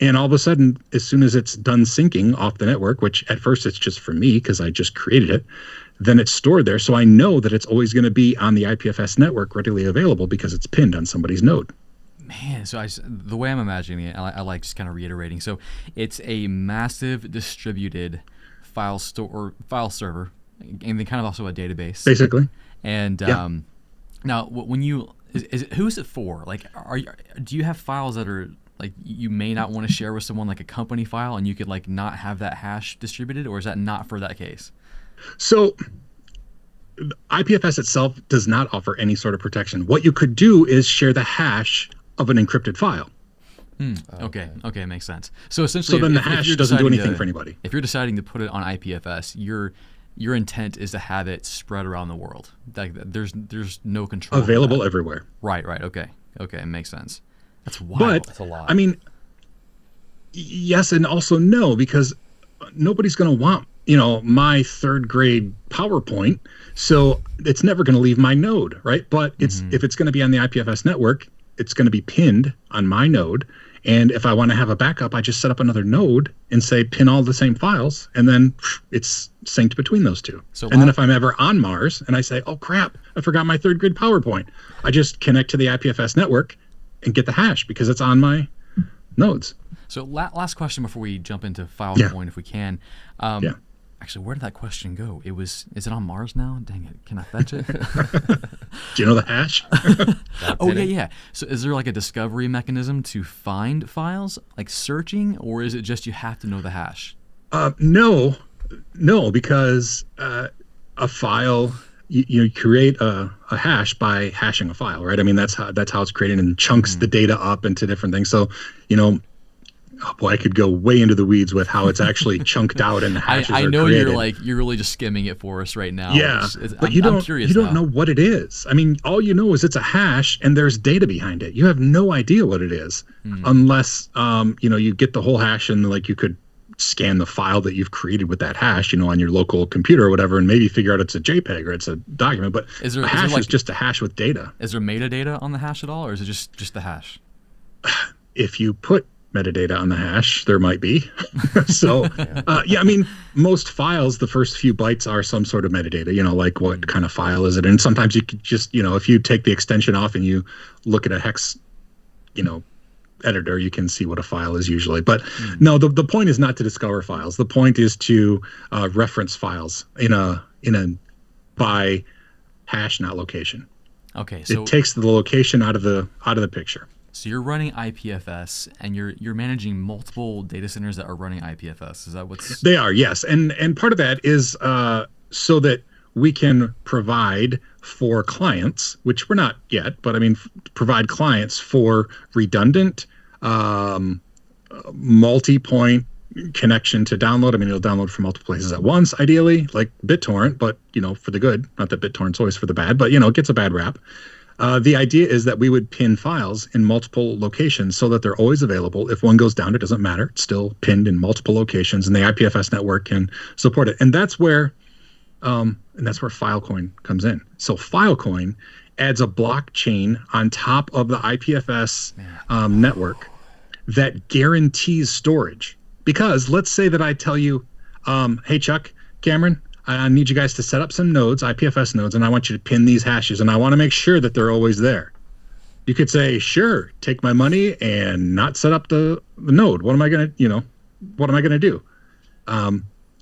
and all of a sudden, as soon as it's done syncing off the network, which at first it's just for me because I just created it, then it's stored there. So I know that it's always going to be on the IPFS network readily available because it's pinned on somebody's node. Man, so the way I'm imagining it, I like just kind of reiterating. So it's a massive distributed file server, and then kind of also a database. Basically. And now, when who is it for? Like, do you have files that are like you may not want to share with someone, like a company file, and you could like not have that hash distributed, or is that not for that case? So IPFS itself does not offer any sort of protection. What you could do is share the hash of an encrypted file. Okay, makes sense. So essentially, then the hash doesn't do anything for anybody. If you're deciding to put it on IPFS, your intent is to have it spread around the world. Like there's no control. Available everywhere. Right. Okay, it makes sense. That's wild. But that's a lot. I mean, yes and also no, because nobody's going to want my third grade PowerPoint, so it's never going to leave my node, right? But if it's going to be on the IPFS network, it's going to be pinned on my node. And if I want to have a backup, I just set up another node and say pin all the same files, and then it's synced between those two. And then if I'm ever on Mars and I say, oh crap, I forgot my third grade PowerPoint, I just connect to the IPFS network and get the hash because it's on my nodes. So last question before we jump into Filecoin, if we can. Actually, where did that question go? Is it on Mars now? Dang it. Can I fetch it? Do you know the hash? Yeah. So is there like a discovery mechanism to find files, like searching, or is it just you have to know the hash? No, because a file, you create a hash by hashing a file, right? I mean, that's how it's created, and chunks the data up into different things. So, oh boy, I could go way into the weeds with how it's actually chunked out and the hashes I know are created. you're really just skimming it for us right now. Yeah, but you don't know what it is. I mean, all you know is it's a hash and there's data behind it. You have no idea what it is unless you get the whole hash, and like you could scan the file that you've created with that hash, on your local computer or whatever, and maybe figure out it's a JPEG or it's a document. But a hash is just a hash with data. Is there metadata on the hash at all, or is it just the hash? If you put metadata on the hash, there might be. So I mean, most files, the first few bytes are some sort of metadata, like what kind of file is it, and sometimes you could just if you take the extension off and you look at a hex editor, you can see what a file is usually. But no, the point is not to discover files. The point is to reference files in a by hash, not location. Okay, so it takes the location out of the picture. So you're running IPFS, and you're managing multiple data centers that are running IPFS. Is that what's? They are, yes, and part of that is so that we can provide for clients, which we're not yet, but I mean, provide clients for redundant, multi-point connection to download. I mean, it'll download from multiple places at once, ideally, like BitTorrent, but for the good. Not that BitTorrent's always for the bad, but it gets a bad rap. The idea is that we would pin files in multiple locations so that they're always available. If one goes down, it doesn't matter. It's still pinned in multiple locations, and the IPFS network can support it. And that's where Filecoin comes in. So Filecoin adds a blockchain on top of the IPFS network that guarantees storage. Because let's say that I tell you, hey, Chuck, Cameron, I need you guys to set up some nodes, IPFS nodes, and I want you to pin these hashes, and I want to make sure that they're always there. You could say, sure, take my money and not set up the node. What am I going to do?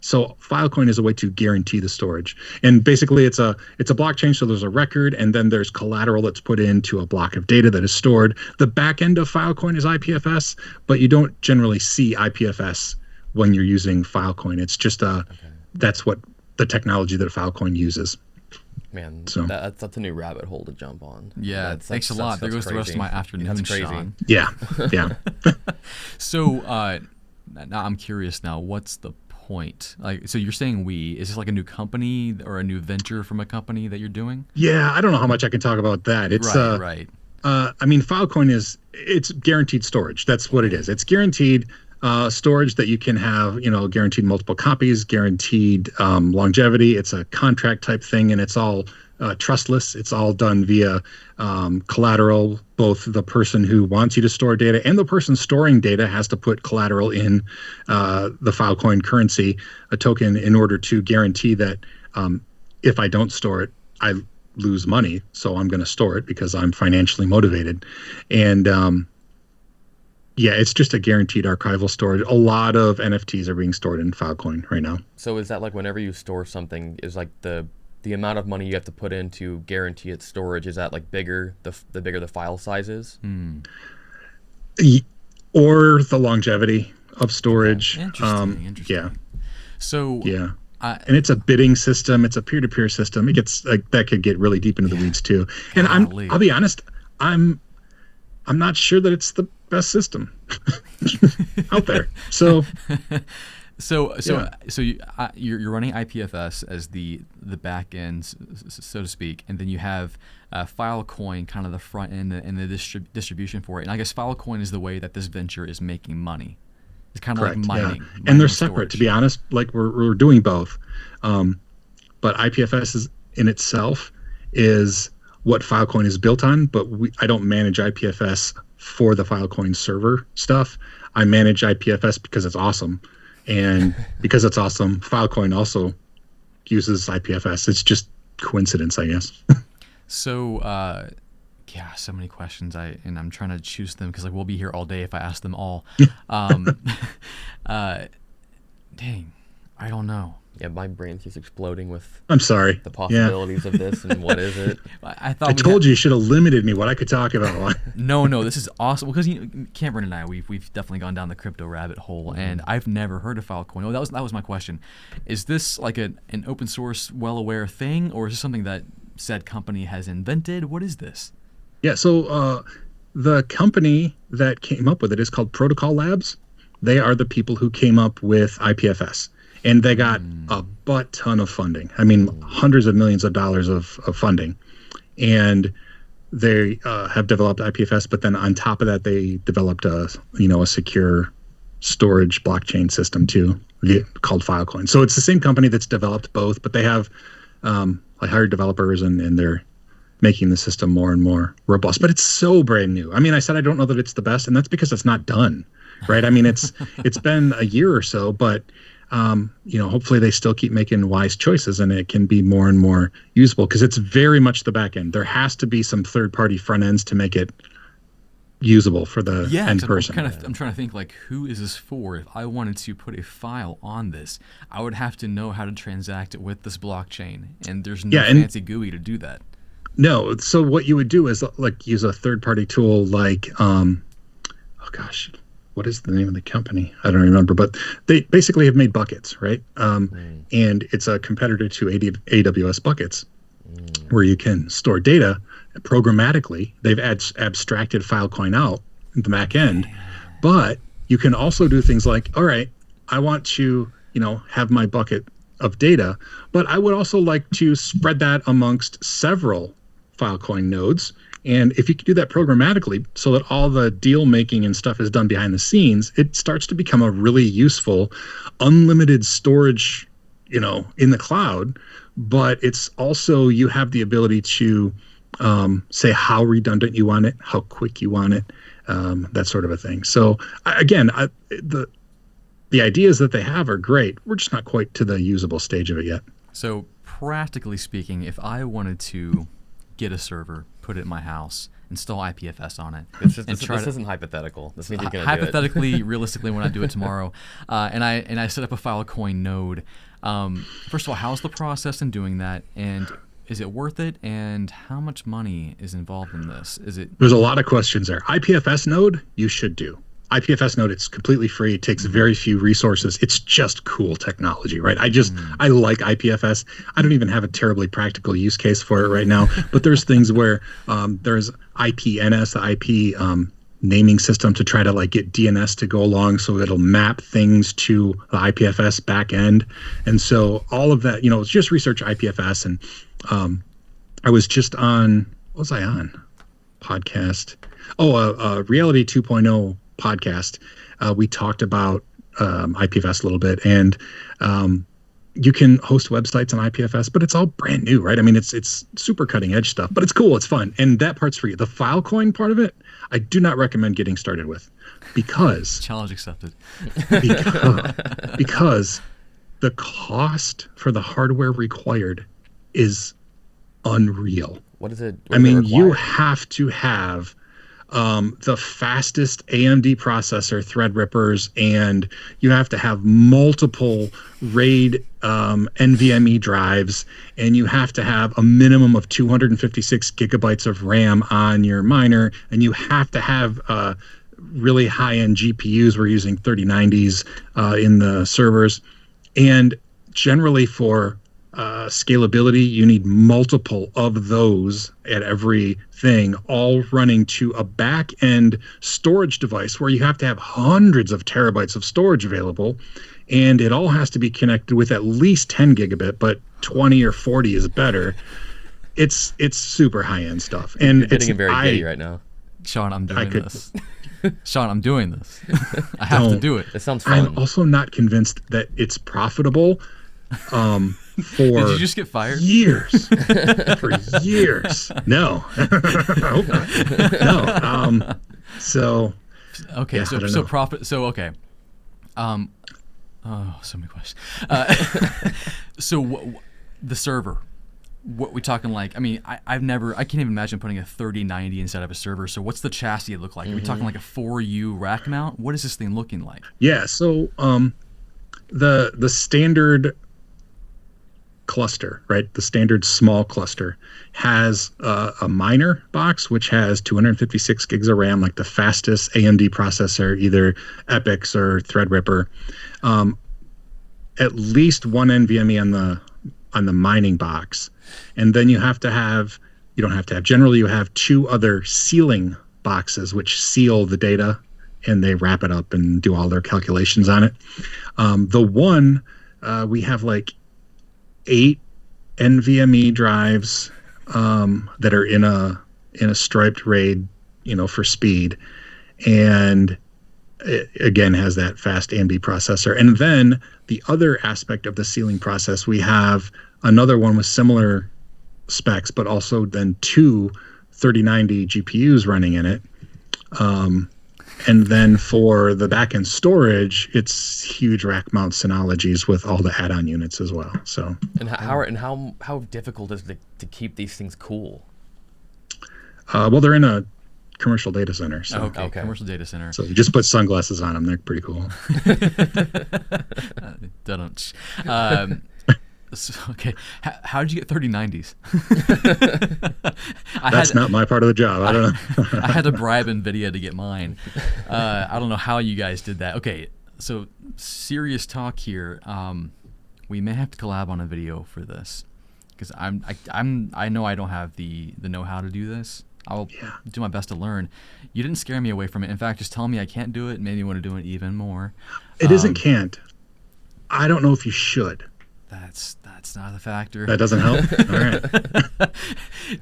So Filecoin is a way to guarantee the storage. And basically it's a blockchain, so there's a record, and then there's collateral that's put into a block of data that is stored. The back end of Filecoin is IPFS, but you don't generally see IPFS when you're using Filecoin. It's just that's what the technology that Filecoin uses. Man, so that's a new rabbit hole to jump on. Yeah, thanks a lot. There goes the rest of my afternoon, that's crazy. Shawn. Yeah. So now I'm curious now, what's the point? Like, so you're saying is this like a new company or a new venture from a company that you're doing? Yeah, I don't know how much I can talk about that. It's right. I mean, Filecoin it's guaranteed storage. That's what it is. It's guaranteed storage that you can have, guaranteed multiple copies, guaranteed longevity. It's a contract type thing, and it's all trustless. It's all done via collateral. Both the person who wants you to store data and the person storing data has to put collateral in the Filecoin currency, a token, in order to guarantee that if I don't store it, I lose money. So I'm going to store it because I'm financially motivated. And yeah, it's just a guaranteed archival storage. A lot of NFTs are being stored in Filecoin right now. So is that like whenever you store something, is like the amount of money you have to put in to guarantee its storage, is that like bigger the bigger the file size is? Or the longevity of storage. Interesting. Yeah. So yeah. And it's a bidding system. It's a peer-to-peer system. It gets that could get really deep into the weeds too. And I'll be honest, I'm not sure that it's the best system out there. So you're running IPFS as the back end, so to speak, and then you have Filecoin, kind of the front end and the distribution for it. And I guess Filecoin is the way that this venture is making money. It's kind of like mining. Yeah. And they're storage. separate, to be honest. Like we're doing both, but IPFS is in itself is what Filecoin is built on. But I don't manage IPFS for the Filecoin server stuff. I manage IPFS because it's awesome. And because it's awesome, Filecoin also uses IPFS. It's just coincidence, I guess. So, so many questions. And I'm trying to choose them because we'll be here all day if I ask them all. Dang, I don't know. Yeah, my brain's just exploding with. I'm sorry. The possibilities of this and what is it? I told you should have limited me what I could talk about. No, this is awesome because Cameron and I we've definitely gone down the crypto rabbit hole, and I've never heard of Filecoin. Oh, that was my question. Is this like an open source, well aware thing, or is this something that said company has invented? What is this? Yeah, so the company that came up with it is called Protocol Labs. They are the people who came up with IPFS. And they got a butt ton of funding. I mean, hundreds of millions of dollars of funding. And they have developed IPFS, but then on top of that, they developed a secure storage blockchain system too, called Filecoin. So it's the same company that's developed both, but they have hired developers and they're making the system more and more robust. But it's so brand new. I mean, I said I don't know that it's the best, and that's because it's not done, right? I mean, it's been a year or so, but hopefully they still keep making wise choices and it can be more and more usable because it's very much the back end. There has to be some third-party front ends to make it usable for the end person. I'm trying to think who is this for? If I wanted to put a file on this, I would have to know how to transact it with this blockchain, and there's no fancy GUI to do that. No. So what you would do is like use a third-party tool like, oh gosh, what is the name of the company? I don't remember, but they basically have made buckets, right? And it's a competitor to AWS buckets, where you can store data programmatically. They've abstracted Filecoin out in the back end, but you can also do things like, all right, I want to, have my bucket of data, but I would also like to spread that amongst several Filecoin nodes. And if you can do that programmatically so that all the deal making and stuff is done behind the scenes, it starts to become a really useful, unlimited storage, in the cloud. But it's also, you have the ability to say how redundant you want it, how quick you want it, that sort of a thing. So again, the ideas that they have are great. We're just not quite to the usable stage of it yet. So practically speaking, if I wanted to get a server, put it in my house, install IPFS on it, This isn't hypothetical. This means you're going to do it. Hypothetically, realistically, when I do it tomorrow, and I set up a Filecoin node, first of all, how's the process in doing that, and is it worth it, and how much money is involved in this? There's a lot of questions there. IPFS node, you should do. IPFS node, it's completely free. It takes very few resources. It's just cool technology, right? I like IPFS. I don't even have a terribly practical use case for it right now, but there's things where there's IPNS, the IP naming system, to try to like get DNS to go along so it'll map things to the IPFS backend. And so all of that, it's just research IPFS. And I was just on, what was I on? Podcast. Reality 2.0 podcast. We talked about IPFS a little bit, and you can host websites on IPFS, but it's all brand new, right? I mean, it's super cutting edge stuff, but it's cool, it's fun, and that part's free. The Filecoin part of it, I do not recommend getting started with, because challenge accepted. because the cost for the hardware required is unreal. What is it? You have to have the fastest AMD processor, Threadrippers, and you have to have multiple RAID NVMe drives, and you have to have a minimum of 256 gigabytes of RAM on your miner, and you have to have really high-end GPUs. We're using 3090s in the servers, and generally for scalability, you need multiple of those at every thing, all running to a back-end storage device where you have to have hundreds of terabytes of storage available, and it all has to be connected with at least 10 gigabit, but 20 or 40 is better. It's super high-end stuff, and you're getting very giddy right now. Shawn, I'm doing this. Shawn, I'm doing this. I have to do it. It sounds fun. I'm also not convinced that it's profitable. For did you just get fired? Years. For years. No. I hope not. No. So. Okay. Yeah, so profit. So okay. Oh, so many questions. The server. What we talking like? I mean, I can't even imagine putting a 3090 inside of a server. So what's the chassis look like? Are we talking like a 4U rack mount? What is this thing looking like? Yeah. So the standard cluster, right? The standard small cluster has a miner box, which has 256 gigs of RAM, like the fastest AMD processor, either Ipfs or Threadripper. At least one NVMe on the mining box, and then you don't have to have. Generally, you have two other sealing boxes which seal the data, and they wrap it up and do all their calculations on it. The one we have like 8 NVMe drives that are in a striped RAID, for speed, and it again has that fast AMD processor. And then the other aspect of the sealing process, we have another one with similar specs, but also then two 3090 GPUs running in it. And then for the backend storage, it's huge rack mount Synologies with all the add-on units as well. So. And how difficult is it to keep these things cool? Oh, They're in a commercial data center. So. Okay. Commercial data center. So you just put sunglasses on them; they're pretty cool. Okay, how did you get 3090s? That's not my part of the job. I don't know. I had to bribe NVIDIA to get mine. I don't know how you guys did that. Okay, so serious talk here. We may have to collab on a video for this because I know I don't have the know-how to do this. I'll do my best to learn. You didn't scare me away from it. In fact, just telling me I can't do it made me want to do it even more. It isn't can't. I don't know if you should. That's not a factor. That doesn't help? All right.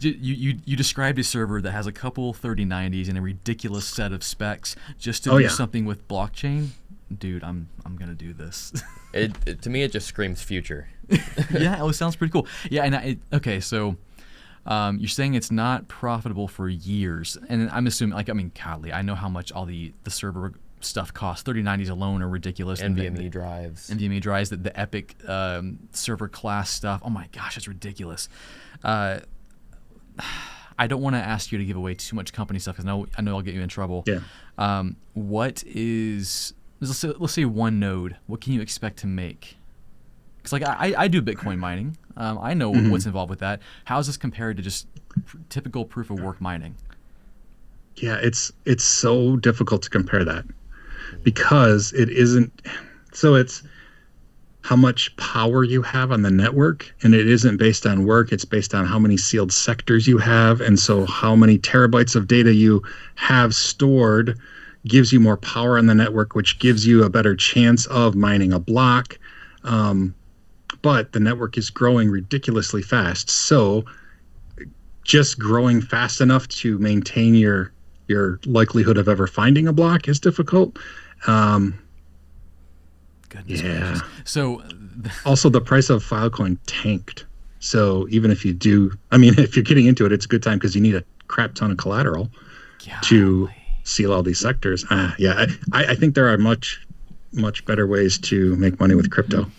You described a server that has a couple 3090s and a ridiculous set of specs just to do something with blockchain. Dude, I'm gonna do this. It to me it just screams future. Yeah, it sounds pretty cool. Yeah, and okay, so you're saying it's not profitable for years, and I'm assuming golly, I know how much all the server stuff costs. 3090s alone are ridiculous. NVMe drives. NVMe drives, the Epic server class stuff. Oh my gosh, it's ridiculous. I don't want to ask you to give away too much company stuff because I know I'll get you in trouble. Yeah. What is, let's say one node, what can you expect to make? Because I do Bitcoin mining. I know what's involved with that. How is this compared to just typical proof of work mining? Yeah, it's so difficult to compare that because it isn't. So it's how much power you have on the network, and it isn't based on work. It's based on how many sealed sectors you have, and so how many terabytes of data you have stored gives you more power on the network, which gives you a better chance of mining a block. But the network is growing ridiculously fast. So just growing fast enough to maintain your likelihood of ever finding a block is difficult. Goodness gracious. So also the price of Filecoin tanked. So even if you do, if you're getting into it, it's a good time because you need a crap ton of collateral to seal all these sectors. I think there are much better ways to make money with crypto.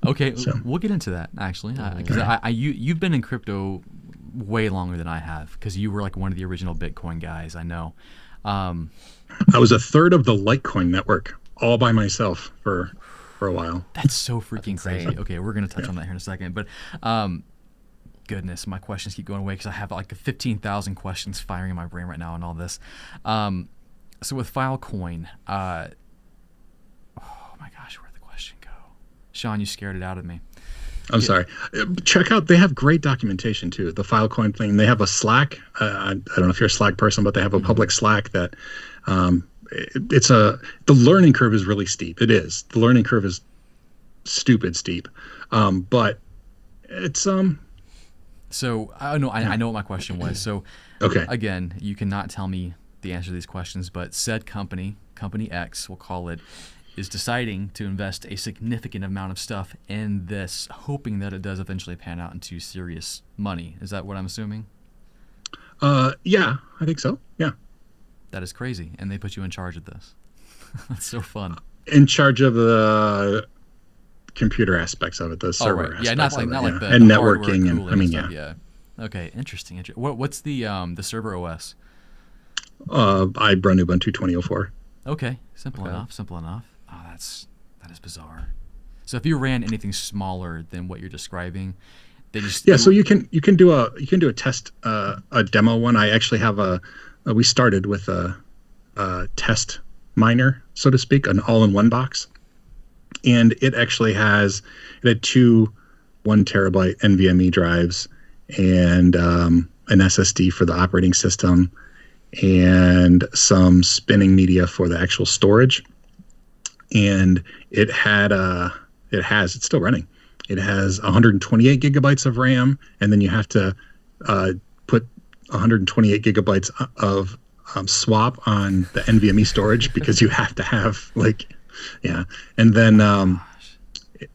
Okay, so we'll get into that actually, because you've been in crypto way longer than I have, because you were like one of the original Bitcoin guys. I know. I was a third of the Litecoin network all by myself for a while. That's so freaking crazy. Okay, we're gonna touch on that here in a second, but goodness, my questions keep going away because I have like 15,000 questions firing in my brain right now on all this. So with Filecoin, oh my gosh, where'd the question go? Shawn, you scared it out of me. I'm sorry. Check out, they have great documentation too. The Filecoin thing, they have a Slack. I don't know if you're a Slack person, but they have a public Slack that the learning curve is really steep. It is. The learning curve is stupid steep. But it's So I know what my question was. So okay. Again, you cannot tell me the answer to these questions, but said company X, we'll call it, is deciding to invest a significant amount of stuff in this, hoping that it does eventually pan out into serious money. Is that what I'm assuming? Yeah, I think so. Yeah. That is crazy. And they put you in charge of this. That's so fun. In charge of the computer aspects of it, the server aspects. Yeah, not like the and the networking and stuff. Yeah. Okay, interesting. What's the server OS? I run Ubuntu 2004. Okay, simple enough. Oh, that is bizarre. So if you ran anything smaller than what you're describing, they just So you can do a test, a demo one. I actually have we started with a test miner, so to speak, an all-in-one box, and it actually had two 1 terabyte NVMe drives and an SSD for the operating system and some spinning media for the actual storage. And it's still running. It has 128 gigabytes of RAM, and then you have to put 128 gigabytes of swap on the NVMe storage because you have to have and then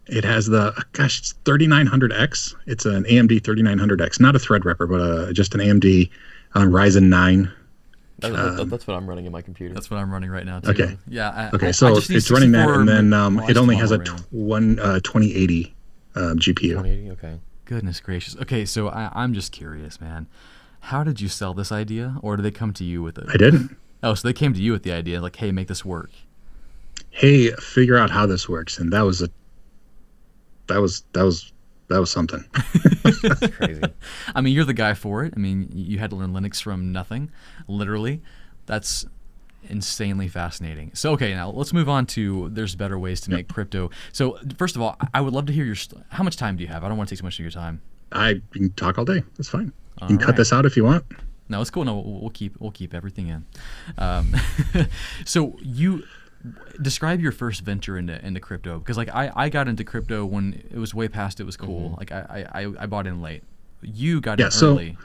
it has it's 3900X. It's an AMD 3900X, not a Threadripper, but just an AMD Ryzen 9. That's what I'm running in my computer. That's what I'm running right now too. Okay. Yeah. So it's running that, and then it only has a 2080 GPU. 2080. Okay. Goodness gracious. Okay, so I'm just curious, man. How did you sell this idea, or did they come to you with it? I didn't. Oh, so they came to you with the idea, like, hey, make this work. Hey, figure out how this works, and that was that was something. That's crazy. I mean, you're the guy for it. I mean, you had to learn Linux from nothing, literally. That's insanely fascinating. So, okay, now let's move on to there's better ways to make crypto. So, first of all, I would love to hear how much time do you have? I don't want to take so much of your time. You can talk all day. That's fine. All you can cut this out if you want. No, it's cool. No, we'll keep everything in. So you describe your first venture into crypto, because like I got into crypto when it was way past it was cool. Like I bought in late. You got in early.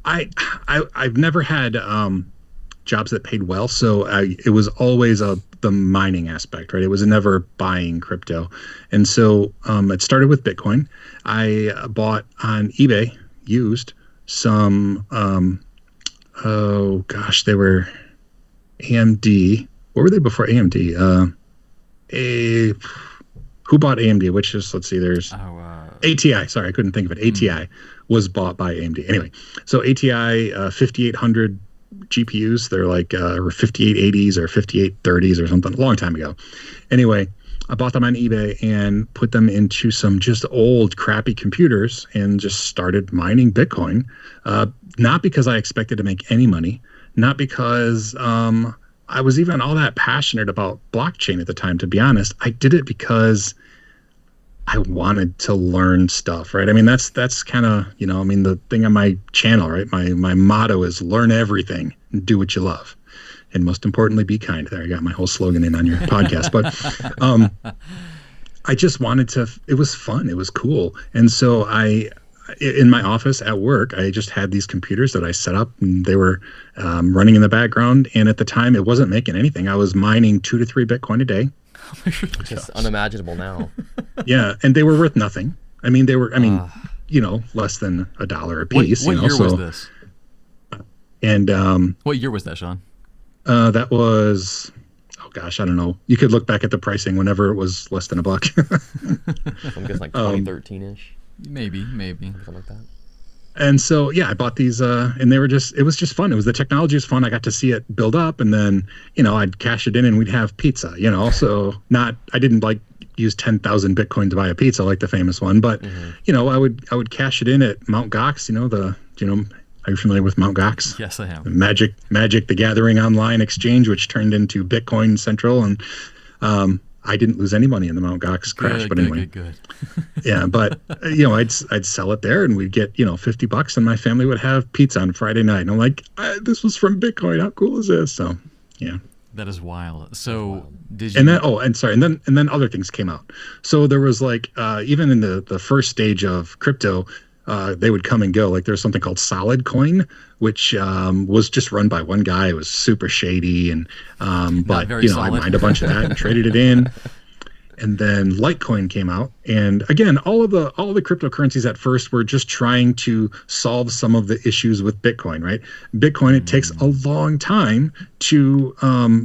I've never had jobs that paid well, so it was always the mining aspect, right? It was never buying crypto, and so it started with Bitcoin. I bought on eBay used some they were AMD. What were they before AMD? Who bought AMD? Which is, let's see, there's ATI. Sorry, I couldn't think of it. ATI was bought by AMD. Anyway, so ATI 5800 GPUs. They're like 5880s or 5830s or something, a long time ago. Anyway, I bought them on eBay and put them into some just old crappy computers and just started mining Bitcoin. Not because I expected to make any money, not because I was even all that passionate about blockchain at the time, to be honest. I did it because I wanted to learn stuff, right? I mean, that's kind of, the thing on my channel, right? My motto is learn everything and do what you love. And most importantly, be kind. There, I got my whole slogan in on your podcast. But I just wanted to, it was fun. It was cool. And so in my office at work, I just had these computers that I set up, and they were running in the background. And at the time, it wasn't making anything. I was mining 2 to 3 Bitcoin a day. Which is unimaginable now. Yeah, and they were worth nothing. I mean, less than $1 a piece. What year was this? And what year was that, Shawn? That was, I don't know. You could look back at the pricing whenever it was less than $1. I'm guessing like 2013-ish. Maybe. Something like that. And so, yeah, I bought these, and it was just fun. The technology was fun. I got to see it build up, and then, I'd cash it in and we'd have pizza, so I didn't like use 10,000 Bitcoin to buy a pizza like the famous one, but, I would cash it in at Mt. Gox, are you familiar with Mt. Gox? Yes, I am. Magic the Gathering online exchange, which turned into Bitcoin Central, and I didn't lose any money in the Mt. Gox crash, but anyway. Good. Yeah, but I'd sell it there, and we'd get $50, and my family would have pizza on Friday night. And I'm like, this was from Bitcoin. How cool is this? So, yeah. That is wild. So did you? And then, and then other things came out. So there was like even in the first stage of crypto, they would come and go. Like there's something called Solid Coin, which was just run by one guy. It was super shady, and but I mined a bunch of that and traded it in. And then Litecoin came out, and again, all of the cryptocurrencies at first were just trying to solve some of the issues with Bitcoin, right? Bitcoin, it takes a long time to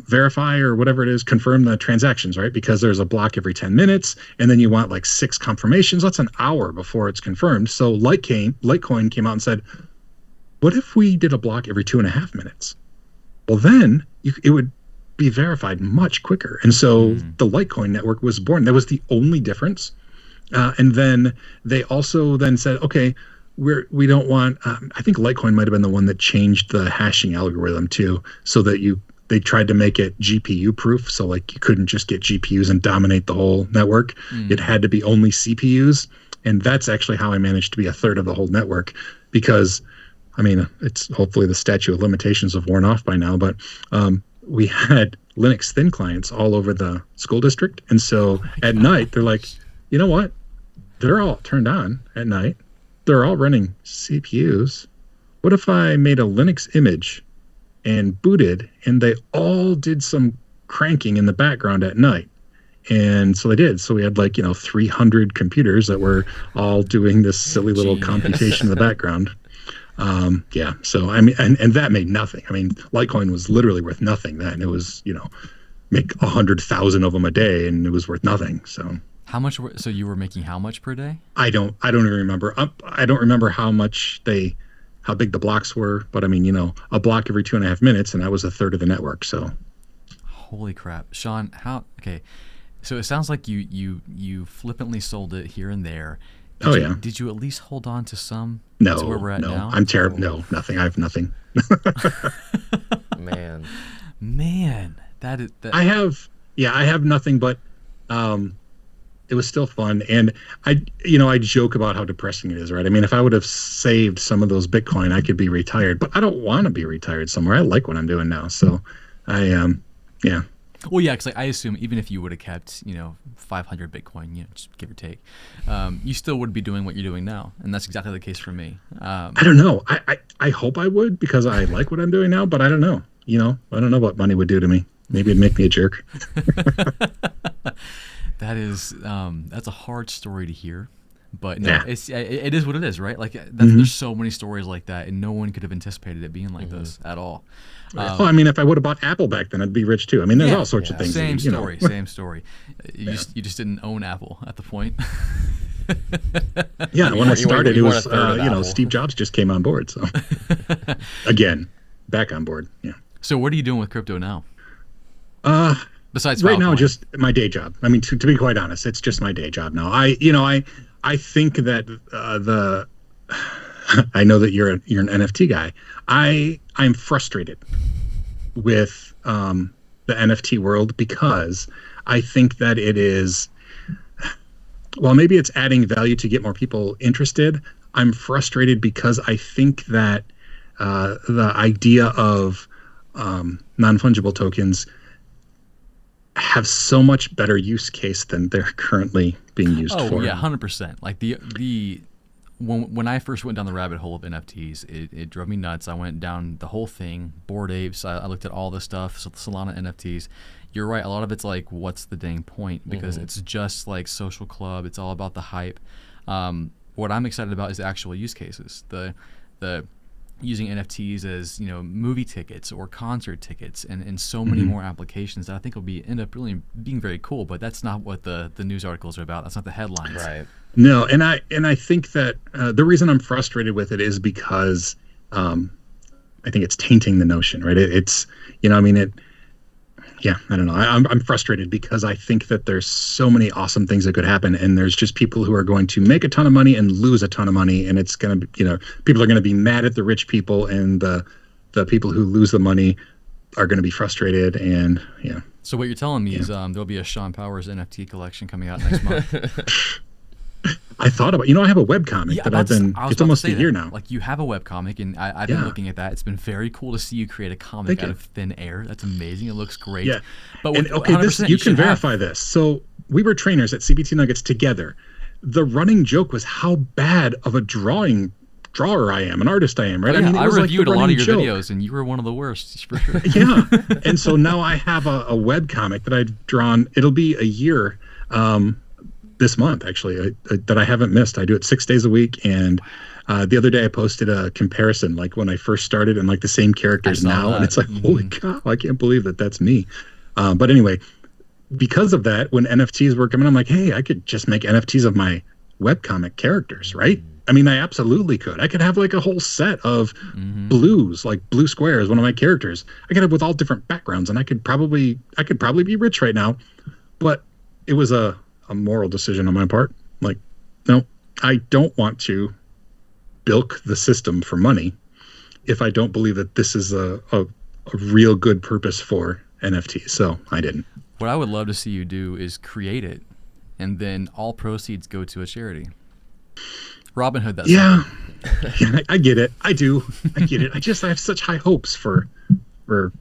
verify or whatever it is, confirm the transactions, right? Because there's a block every 10 minutes, and then you want like 6 confirmations. That's an hour before it's confirmed. So Litecoin came out and said, what if we did a block every 2.5 minutes? Well, then it would be verified much quicker. And so the Litecoin network was born. That was the only difference. And then they also then said, okay, we don't want, I think Litecoin might've been the one that changed the hashing algorithm too, so that they tried to make it GPU proof. So like you couldn't just get GPUs and dominate the whole network. It had to be only CPUs. And that's actually how I managed to be a third of the whole network, because it's hopefully the statute of limitations have worn off by now, but we had Linux thin clients all over the school district. And so at night, they're like, you know what? They're all turned on at night. They're all running CPUs. What if I made a Linux image and booted, and they all did some cranking in the background at night? And so they did. So we had 300 computers that were all doing this silly little computation in the background. Yeah. So, and that made nothing. Litecoin was literally worth nothing then. It was, make 100,000 of them a day, and it was worth nothing. So how much? So you were making how much per day? I don't even remember. I don't remember how big the blocks were, but a block every 2.5 minutes, and that was a third of the network. So, holy crap, Shawn! Okay, so it sounds like you flippantly sold it here and there. Did you at least hold on to some? No, to where we're at no, now? I'm terrible. No, nothing. I have nothing. Man, that is. I have nothing, but it was still fun, and I joke about how depressing it is, right? I mean, if I would have saved some of those Bitcoin, I could be retired, but I don't want to be retired somewhere. I like what I'm doing now, so yeah. Well, yeah, because I assume even if you would have kept, 500 Bitcoin, just give or take, you still would be doing what you're doing now, and that's exactly the case for me. I don't know. I hope I would, because I like what I'm doing now, but I don't know. I don't know what money would do to me. Maybe it'd make me a jerk. That's a hard story to hear, but no, Yeah. it is what it is, right? Like there's so many stories like that, and no one could have anticipated it being like this at all. I mean, if I would have bought Apple back then, I'd be rich too. I mean, there's all sorts of things. Same story. You just didn't own Apple at the point. Yeah, when I started, it was Apple. Steve Jobs just came on board, so again, back on board. Yeah. So what are you doing with crypto now? Besides right now, Filecoin? just my day job. I mean, to be quite honest, it's just my day job now. I think that I know that you're an NFT guy. I'm frustrated with the NFT world, because I think that it is, well, maybe it's adding value to get more people interested. I'm frustrated because I think that the idea of non-fungible tokens have so much better use case than they're currently being used for. Oh yeah, 100%. Like when I first went down the rabbit hole of NFTs, it drove me nuts. I went down the whole thing, Bored Apes. I looked at all this stuff, Solana NFTs. You're right. A lot of it's like, what's the dang point? Because it's just like social club. It's all about the hype. What I'm excited about is the actual use cases. The using NFTs as movie tickets or concert tickets, and so many more applications that I think will end up really being very cool. But that's not what the news articles are about. That's not the headlines. Right. No, and I think that the reason I'm frustrated with it is because I think it's tainting the notion, right? I don't know. I'm frustrated because I think that there's so many awesome things that could happen, and there's just people who are going to make a ton of money and lose a ton of money, and it's going to be, people are going to be mad at the rich people, and the people who lose the money are going to be frustrated, and yeah. So what you're telling me is there'll be a Shawn Powers NFT collection coming out next month. I thought about, I have a webcomic that it's almost a year now. Like, you have a webcomic, and I've been looking at that. It's been very cool to see you create a comic out of thin air. That's amazing. It looks great. Yeah. But you can verify this. So we were trainers at CBTnuggets together. The running joke was how bad of a drawer I am, an artist I am, right? Oh, yeah, I reviewed a lot of your joke. videos, and you were one of the worst, for sure. Yeah. And so now I have a webcomic that I've drawn. It'll be a year this month, actually, that I haven't missed. I do it 6 days a week, and the other day I posted a comparison, like when I first started, and like the same characters now, and it's like, holy cow, I can't believe that's me. But anyway, because of that, when NFTs were coming, I'm like, hey, I could just make NFTs of my webcomic characters, right? I mean, I absolutely could. I could have like a whole set of blues, like Blue Square is one of my characters. I could have with all different backgrounds, and I could probably be rich right now. But it was a moral decision on my part. Like, no, I don't want to bilk the system for money if I don't believe that this is a real good purpose for NFTs. So I didn't. What I would love to see you do is create it, and then all proceeds go to a charity. Robin Hood, that's yeah, I get it. I do. I get it. I have such high hopes for the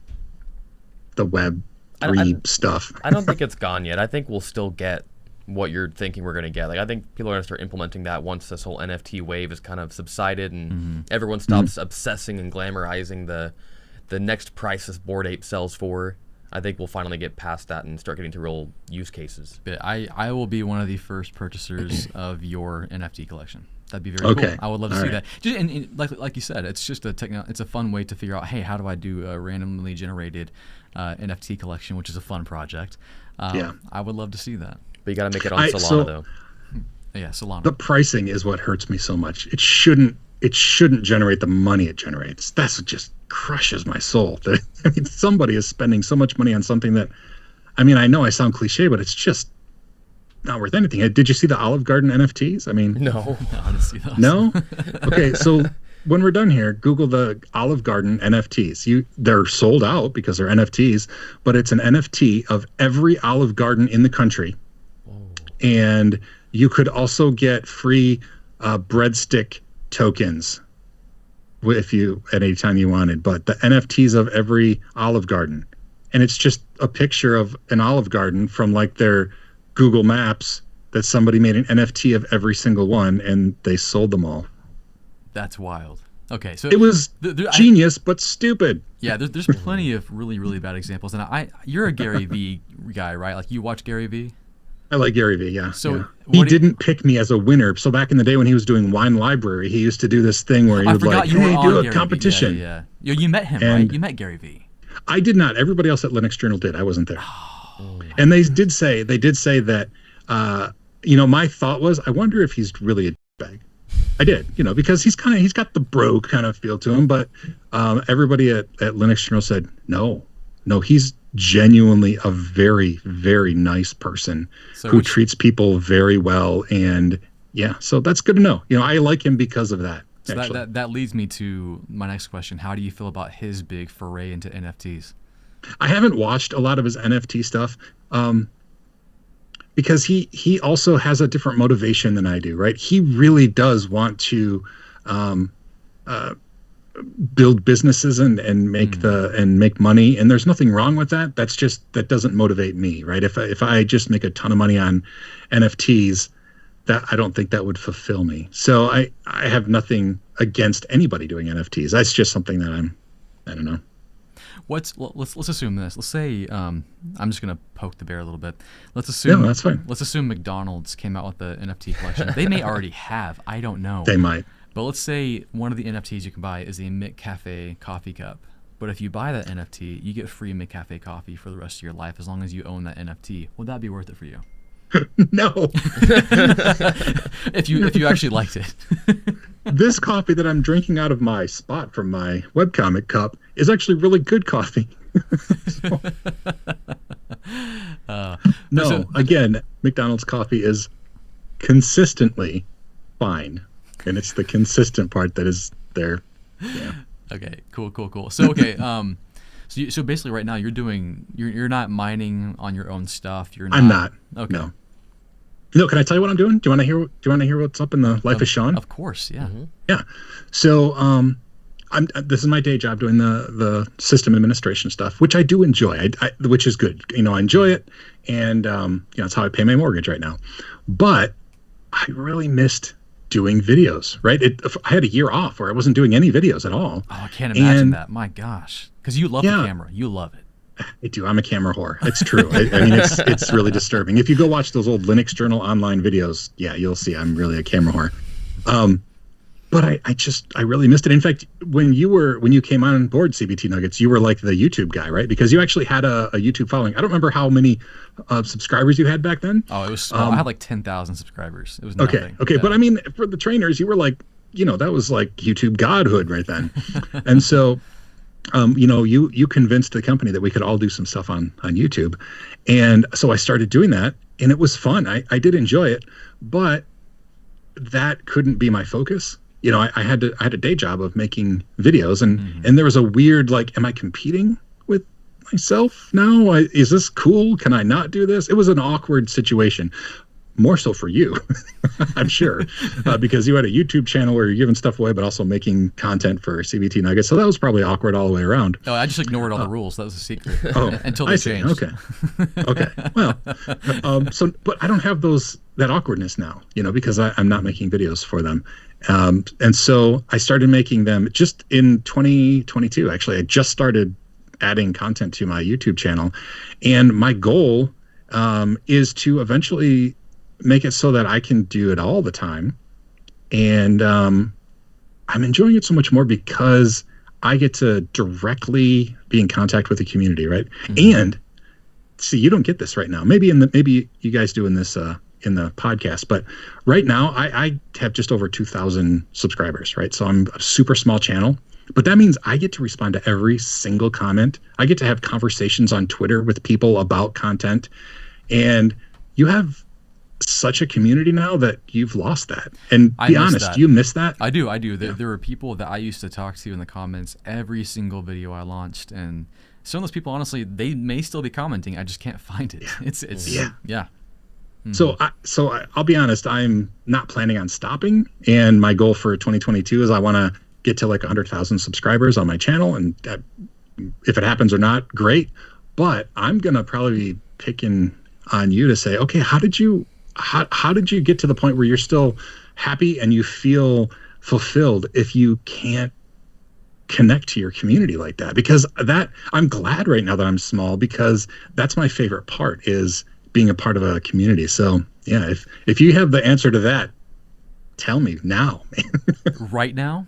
Web 3 stuff. I don't think it's gone yet. I think we'll still get what you're thinking we're going to get. Like, I think people are going to start implementing that once this whole NFT wave is kind of subsided, and everyone stops obsessing and glamorizing the next price this Bored Ape sells for. I think we'll finally get past that and start getting to real use cases. But I will be one of the first purchasers of your NFT collection. That'd be very cool. I would love to see that. Just, and like you said, it's just it's a fun way to figure out, hey, how do I do a randomly generated NFT collection, which is a fun project. I would love to see that. But you got to make it on Solana, though. Yeah, Solana. The pricing is what hurts me so much. It shouldn't generate the money it generates. That's what just crushes my soul. I mean, somebody is spending so much money on something that, I mean, I know I sound cliche, but it's just not worth anything. Did you see the Olive Garden NFTs? I mean, No. No, I didn't see those. no? Okay, so when we're done here, Google the Olive Garden NFTs. They're sold out because they're NFTs, but it's an NFT of every Olive Garden in the country. Oh. And you could also get free breadstick tokens if you at any time you wanted. But the NFTs of every Olive Garden, and it's just a picture of an Olive Garden from like their Google Maps that somebody made an NFT of every single one, and they sold them all. That's wild. Okay, so It was genius, but stupid. yeah, there's plenty of really, really bad examples. And you're a Gary Vee guy, right? Like you watch Gary Vee? I like Gary Vee, yeah. So yeah. He what do you- didn't pick me as a winner. So back in the day when he was doing Wine Library, he used to do this thing where he I would forgot like, you were hey, on do Gary a Vee. competition. Yeah. You met him, right? And- You met Gary Vee. I did not. Everybody else at Linux Journal did. I wasn't there. And they did say that, my thought was, I wonder if he's really a bag. I did, because he's got the bro kind of feel to him. But everybody at Linux Journal said, no, he's genuinely a very, very nice person who treats people very well. And yeah, so that's good to know. I like him because of that. So that leads me to my next question. How do you feel about his big foray into NFTs? I haven't watched a lot of his NFT stuff because he also has a different motivation than I do, right? He really does want to build businesses and make money, and there's nothing wrong with that. That doesn't motivate me, right? If I just make a ton of money on NFTs, that I don't think that would fulfill me. So I have nothing against anybody doing NFTs. That's just something that I don't know. Let's assume this. Let's say I'm just gonna poke the bear a little bit. Let's assume that's fine. Let's assume McDonald's came out with the NFT collection. They may already have. I don't know. They might. But let's say one of the NFTs you can buy is the McCafe coffee cup. But if you buy that NFT, you get free McCafe coffee for the rest of your life as long as you own that NFT. Would that be worth it for you? No. If you actually liked it. This coffee that I'm drinking out of my spot from my webcomic cup is actually really good coffee. Again, McDonald's coffee is consistently fine, and it's the consistent part that is there. Yeah. Okay. Cool. So so basically right now you're not mining on your own stuff. I'm not. Okay. No, can I tell you what I'm doing? Do you want to hear what's up in the life of Shawn? Of course, yeah. Mm-hmm. Yeah. So this is my day job doing the system administration stuff, which I do enjoy, which is good. I enjoy it, and it's how I pay my mortgage right now. But I really missed doing videos, right? I had a year off where I wasn't doing any videos at all. Oh, I can't imagine that. My gosh. Because you love the camera. You love it. I do. I'm a camera whore. It's true. I mean, it's really disturbing. If you go watch those old Linux Journal online videos, yeah, you'll see I'm really a camera whore. But I really missed it. In fact, when you came on board CBTnuggets, you were like the YouTube guy, right? Because you actually had a YouTube following. I don't remember how many subscribers you had back then. Oh, it was small. I had like 10,000 subscribers. It was nothing. Okay. Yeah. But I mean, for the trainers, you were like, that was like YouTube godhood right then. And so, you convinced the company that we could all do some stuff on YouTube. And so I started doing that, and it was fun. I did enjoy it, but that couldn't be my focus. I had a day job of making videos, and there was a weird, like, am I competing with myself now? Is this cool? Can I not do this? It was an awkward situation. More so for you, I'm sure, because you had a YouTube channel where you're giving stuff away, but also making content for CBTnuggets. So that was probably awkward all the way around. Oh, I just ignored all the rules. That was a secret. Oh, until they changed. Okay. Well, but I don't have that awkwardness now, because I'm not making videos for them. And so I started making them just in 2022. Actually, I just started adding content to my YouTube channel, and my goal is to eventually make it so that I can do it all the time. And I'm enjoying it so much more because I get to directly be in contact with the community, right? Mm-hmm. And see, you don't get this right now. Maybe you guys doing this in the podcast, but right now I have just over 2,000 subscribers, right? So I'm a super small channel, but that means I get to respond to every single comment. I get to have conversations on Twitter with people about content, and you have such a community now that you've lost that. And I be miss honest, that. do you miss that? I do. There were people that I used to talk to in the comments every single video I launched, and some of those people, honestly, they may still be commenting. I just can't find it. It's yeah. So I'll be honest, I'm not planning on stopping. And my goal for 2022 is I want to get to like 100,000 subscribers on my channel. And if it happens or not, great. But I'm going to probably be picking on you to say, okay, how did you get to the point where you're still happy and you feel fulfilled if you can't connect to your community like that? Because I'm glad right now that I'm small, because that's my favorite part, is being a part of a community. So yeah, if you have the answer to that, tell me now. Right now?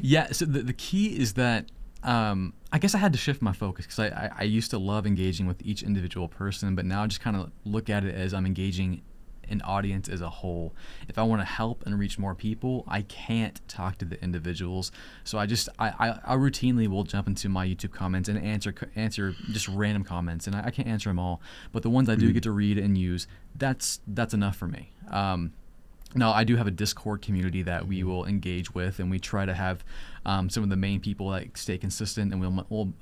Yeah, so the key is that I guess I had to shift my focus, because I used to love engaging with each individual person, but now I just kind of look at it as I'm engaging an audience as a whole. If I want to help and reach more people, I can't talk to the individuals. So I routinely will jump into my YouTube comments and answer just random comments, and I can't answer them all, but the ones I do get to read and use, that's enough for me. Now, I do have a Discord community that we will engage with, and we try to have some of the main people that stay consistent, and we'll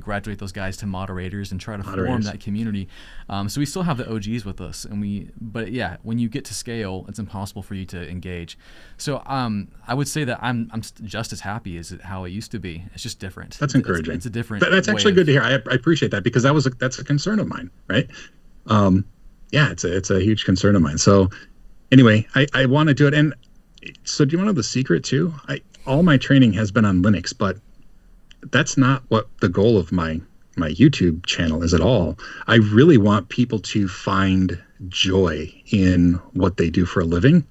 graduate those guys to moderators and try to form that community. So we still have the OGs with us, but yeah, when you get to scale, it's impossible for you to engage. So I would say that I'm just as happy as how it used to be. It's just different. That's encouraging. It's a different. That's actually good to hear. I appreciate that, because that's a concern of mine, right? Yeah, it's a huge concern of mine. So. Anyway, I want to do it. And so do you want to know the secret too? All my training has been on Linux, but that's not what the goal of my YouTube channel is at all. I really want people to find joy in what they do for a living.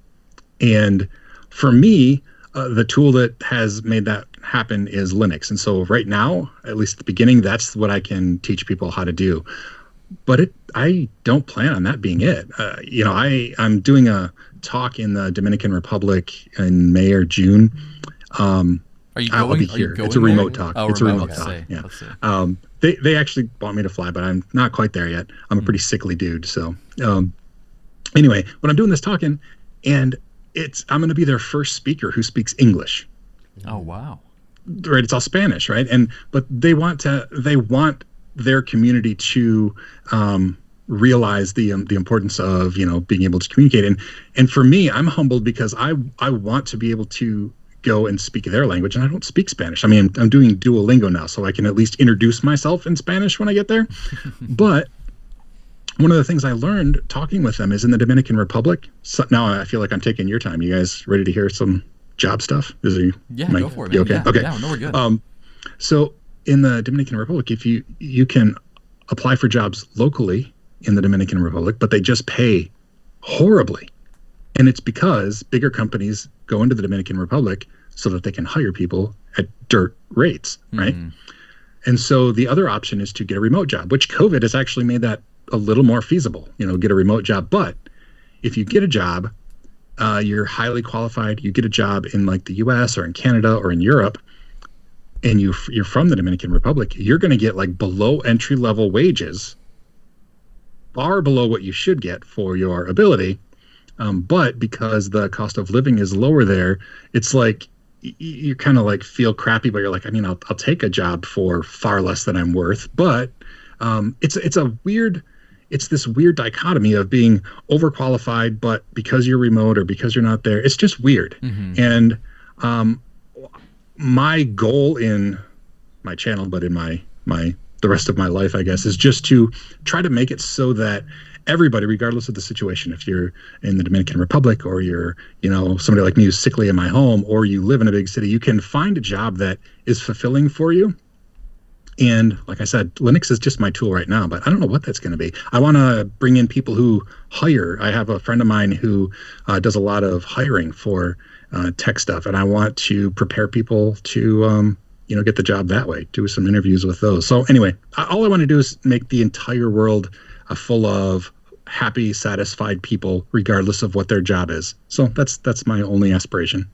And for me, the tool that has made that happen is Linux. And so right now, at least at the beginning, that's what I can teach people how to do. But I don't plan on that being it. I'm doing a talk in the Dominican Republic in May or June. Are you going? I'll be here. It's a remote talk. Oh, it's a remote talk. Yeah. They actually want me to fly, but I'm not quite there yet. I'm a pretty sickly dude. So anyway, when I'm doing this talking, and I'm going to be their first speaker who speaks English. Oh wow! Right, it's all Spanish, right? But they want their community to realize the importance of being able to communicate, and for me, I'm humbled because I want to be able to go and speak their language, and I don't speak Spanish. I mean, I'm doing Duolingo now, so I can at least introduce myself in Spanish when I get there. But one of the things I learned talking with them is in the Dominican Republic. So now I feel like I'm taking your time. You guys ready to hear some job stuff? Go for it, man. Okay. Yeah, okay. Yeah, no, we're good. So in the Dominican Republic, if you can apply for jobs locally in the Dominican Republic, but they just pay horribly. And it's because bigger companies go into the Dominican Republic so that they can hire people at dirt rates, right? And so the other option is to get a remote job, which COVID has actually made that a little more feasible, get a remote job. But if you get a job, you're highly qualified, you get a job in like the US or in Canada or in Europe, and you're from the Dominican Republic, you're going to get like below entry level wages, far below what you should get for your ability. But because the cost of living is lower there, it's like you kind of like feel crappy, but you're like, I mean, I'll take a job for far less than I'm worth. But it's this weird dichotomy of being overqualified, but because you're remote or because you're not there, it's just weird. And my goal in my channel, but in the rest of my life, I guess, is just to try to make it so that everybody, regardless of the situation, if you're in the Dominican Republic or you're, somebody like me who's sickly in my home, or you live in a big city, you can find a job that is fulfilling for you. And like I said, Linux is just my tool right now, but I don't know what that's going to be. I want to bring in people who hire. I have a friend of mine who does a lot of hiring for tech stuff, and I want to prepare people to get the job that way, do some interviews with those. So anyway, all I want to do is make the entire world full of happy, satisfied people, regardless of what their job is. So that's my only aspiration.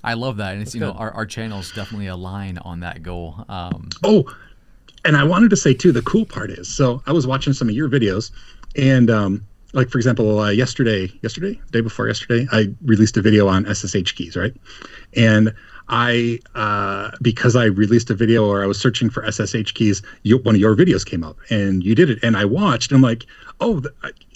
I love that, and it's our channels definitely align on that goal. And I wanted to say too, the cool part is, so I was watching some of your videos, and like for example, day before yesterday, I released a video on SSH keys, right? And I, because I released a video or I was searching for SSH keys, one of your videos came up and you did it. And I watched and I'm like, oh,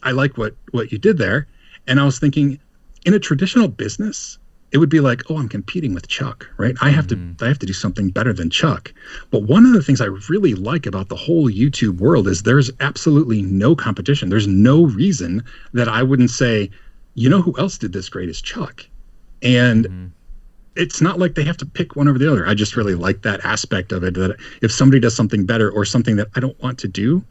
I like what you did there. And I was thinking, in a traditional business, it would be like, oh, I'm competing with Chuck, right? I have to do something better than Chuck. But one of the things I really like about the whole YouTube world is there's absolutely no competition. There's no reason that I wouldn't say, you know who else did this great is Chuck. And it's not like they have to pick one over the other. I just really like that aspect of it, that if somebody does something better or something that I don't want to do,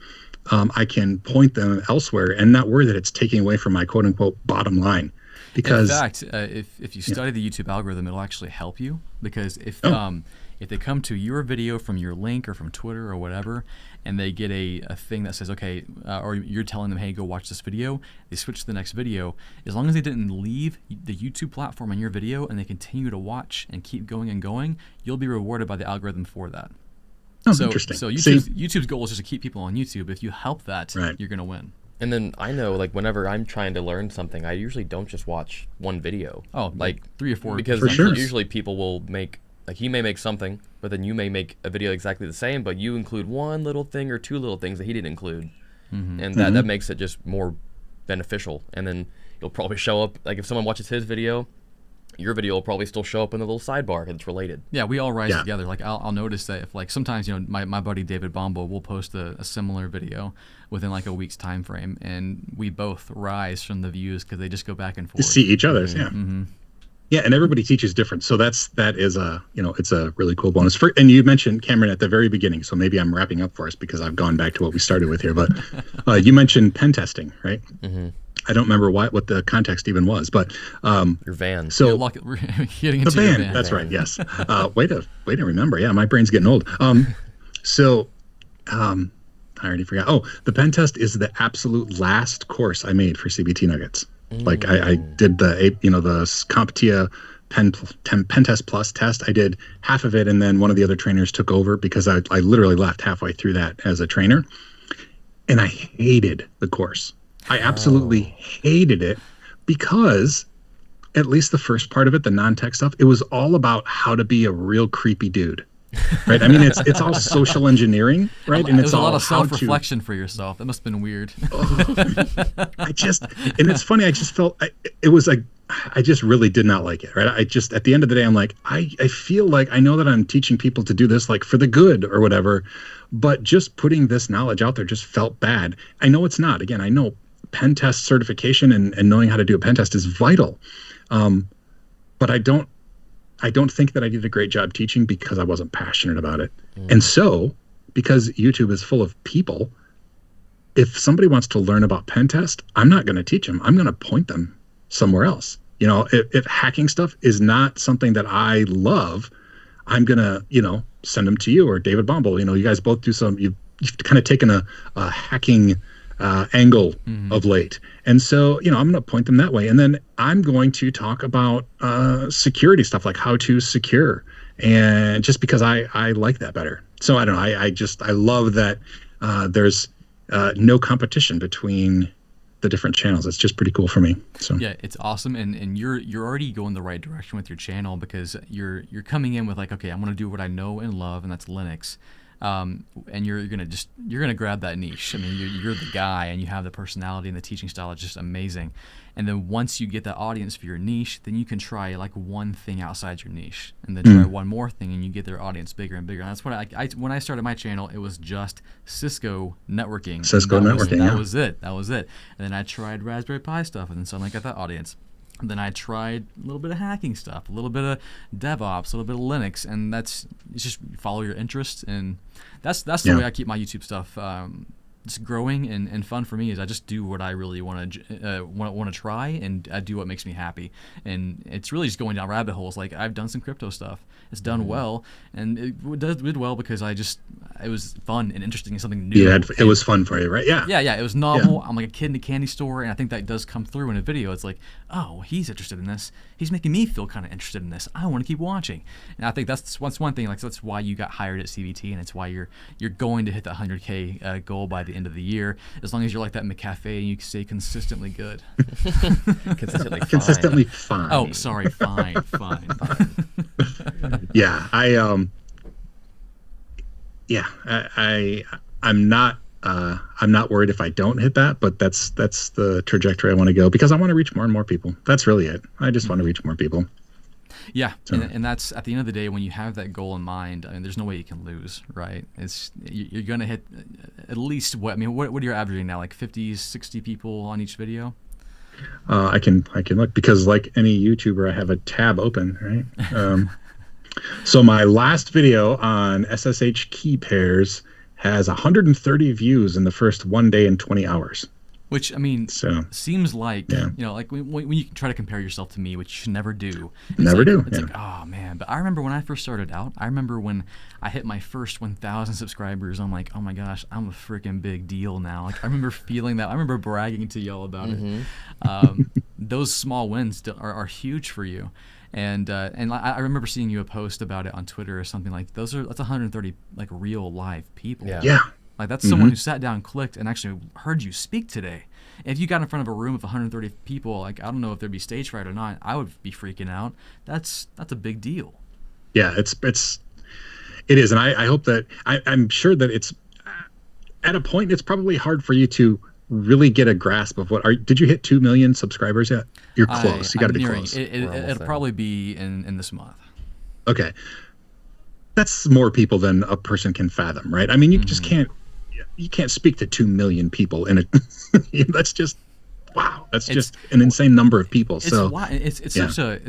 I can point them elsewhere and not worry that it's taking away from my quote unquote bottom line. Because in fact, if you study the YouTube algorithm, it'll actually help you, because if they come to your video from your link or from Twitter or whatever, and they get a thing that says, okay, or you're telling them, hey, go watch this video, they switch to the next video. As long as they didn't leave the YouTube platform on your video and they continue to watch and keep going and going, you'll be rewarded by the algorithm for that. Oh, interesting. So YouTube's goal is just to keep people on YouTube. If you help that, you're going to win. And then I know, like, whenever I'm trying to learn something, I usually don't just watch one video. Oh, like 3 or 4. Because usually people will make, like, he may make something, but then you may make a video exactly the same, but you include one little thing or two little things that he didn't include. And that makes it just more beneficial. And then you'll probably show up, like, if someone watches his video, your video will probably still show up in the little sidebar because it's related. Yeah, we all rise together. Like, I'll notice that if, like, sometimes, you know, my buddy David Bombo will post a similar video within like a week's time frame, and we both rise from the views because they just go back and forth. You see each other's, yeah, and everybody teaches different. So that is a, you know, it's a really cool bonus. And you mentioned Cameron at the very beginning, so maybe I'm wrapping up for us because I've gone back to what we started with here. But you mentioned pen testing, right? I don't remember what the context even was, but your van. So getting into your van. That's right. Yes. Way to remember. Yeah, my brain's getting old. I already forgot. Oh, the pen test is the absolute last course I made for CBTnuggets. Like I did the CompTIA pen test plus test. I did half of it, and then one of the other trainers took over because I literally left halfway through that as a trainer, and I hated the course. I absolutely hated it because, at least the first part of it, the non-tech stuff, it was all about how to be a real creepy dude, right? I mean, it's all social engineering, right? And it's all a lot of self-reflection for yourself. That must have been weird. And it's funny. I just felt it was like I just really did not like it, right? I just, at the end of the day, I'm like, I feel like I know that I'm teaching people to do this like for the good or whatever, but just putting this knowledge out there just felt bad. I know it's not. Again, I know pen test certification and knowing how to do a pen test is vital. But I don't think that I did a great job teaching because I wasn't passionate about it. And so, because YouTube is full of people, if somebody wants to learn about pen test, I'm not going to teach them. I'm going to point them somewhere else. You know, if hacking stuff is not something that I love, I'm going to, you know, send them to you or David Bomble. You know, you guys both do you've kind of taken a hacking angle of late. And so, you know, I'm going to point them that way. And then I'm going to talk about security stuff, like how to secure. And just because I like that better. So I don't know. I love that there's no competition between the different channels. It's just pretty cool for me. So yeah, it's awesome. And you're already going the right direction with your channel because you're coming in with like, okay, I'm going to do what I know and love, and that's Linux. And you're gonna grab that niche. I mean, you're the guy, and you have the personality and the teaching style is just amazing. And then once you get that audience for your niche, then you can try like one thing outside your niche, and then try one more thing, and you get their audience bigger and bigger. And that's what I when I started my channel, it was just Cisco networking. That was it. And then I tried Raspberry Pi stuff, and then suddenly I got that audience. Then I tried a little bit of hacking stuff, a little bit of DevOps, a little bit of Linux, and it's just follow your interests, and that's the way I keep my YouTube stuff just growing and fun for me. Is I just do what I really want to try, and I do what makes me happy, and it's really just going down rabbit holes. Like I've done some crypto stuff, it's done well, and it did well because it was fun and interesting and something new. Yeah, it was fun for you, right? Yeah. Yeah, it was novel. I'm like a kid in a candy store, and I think that does come through in a video. It's like, oh, he's interested in this. He's making me feel kind of interested in this. I want to keep watching. And I think that's one thing. Like that's why you got hired at CBT, and it's why you're going to hit the 100K goal by the end of the year, as long as you're like that McCafe and you can stay consistently good. Consistently fine. Oh, sorry, fine. Yeah, I'm not worried if I don't hit that, but that's the trajectory I want to go, because I want to reach more and more people. That's really it. I just want to reach more people. Yeah, So. and that's at the end of the day, when you have that goal in mind, I mean, there's no way you can lose, right? You're gonna hit at least what are you averaging now, like 50, 60 people on each video? I can look, because like any YouTuber, I have a tab open, right? So my last video on SSH key pairs has 130 views in the first 1 day and 20 hours. Which, I mean, seems like, like when you try to compare yourself to me, which you should never do. It's like, oh, man. But I remember when I first started out, I remember when I hit my first 1,000 subscribers, I'm like, oh, my gosh, I'm a freaking big deal now. Like, I remember feeling that. I remember bragging to y'all about it. Those small wins are huge for you. And I remember seeing you a post about it on Twitter or something like that's 130 like real live people. Yeah. Like that's someone who sat down, clicked, and actually heard you speak today. If you got in front of a room of 130 people, like I don't know if there'd be stage fright or not, I would be freaking out. That's a big deal. Yeah, it is, and I hope that I'm sure that it's at a point it's probably hard for you to really get a grasp of did you hit 2 million subscribers yet? You're close. You got to be close. It'll probably be in this month. Okay. That's more people than a person can fathom, right? I mean, you just can't speak to 2 million people in it. That's just wow. That's just an insane number of people. It's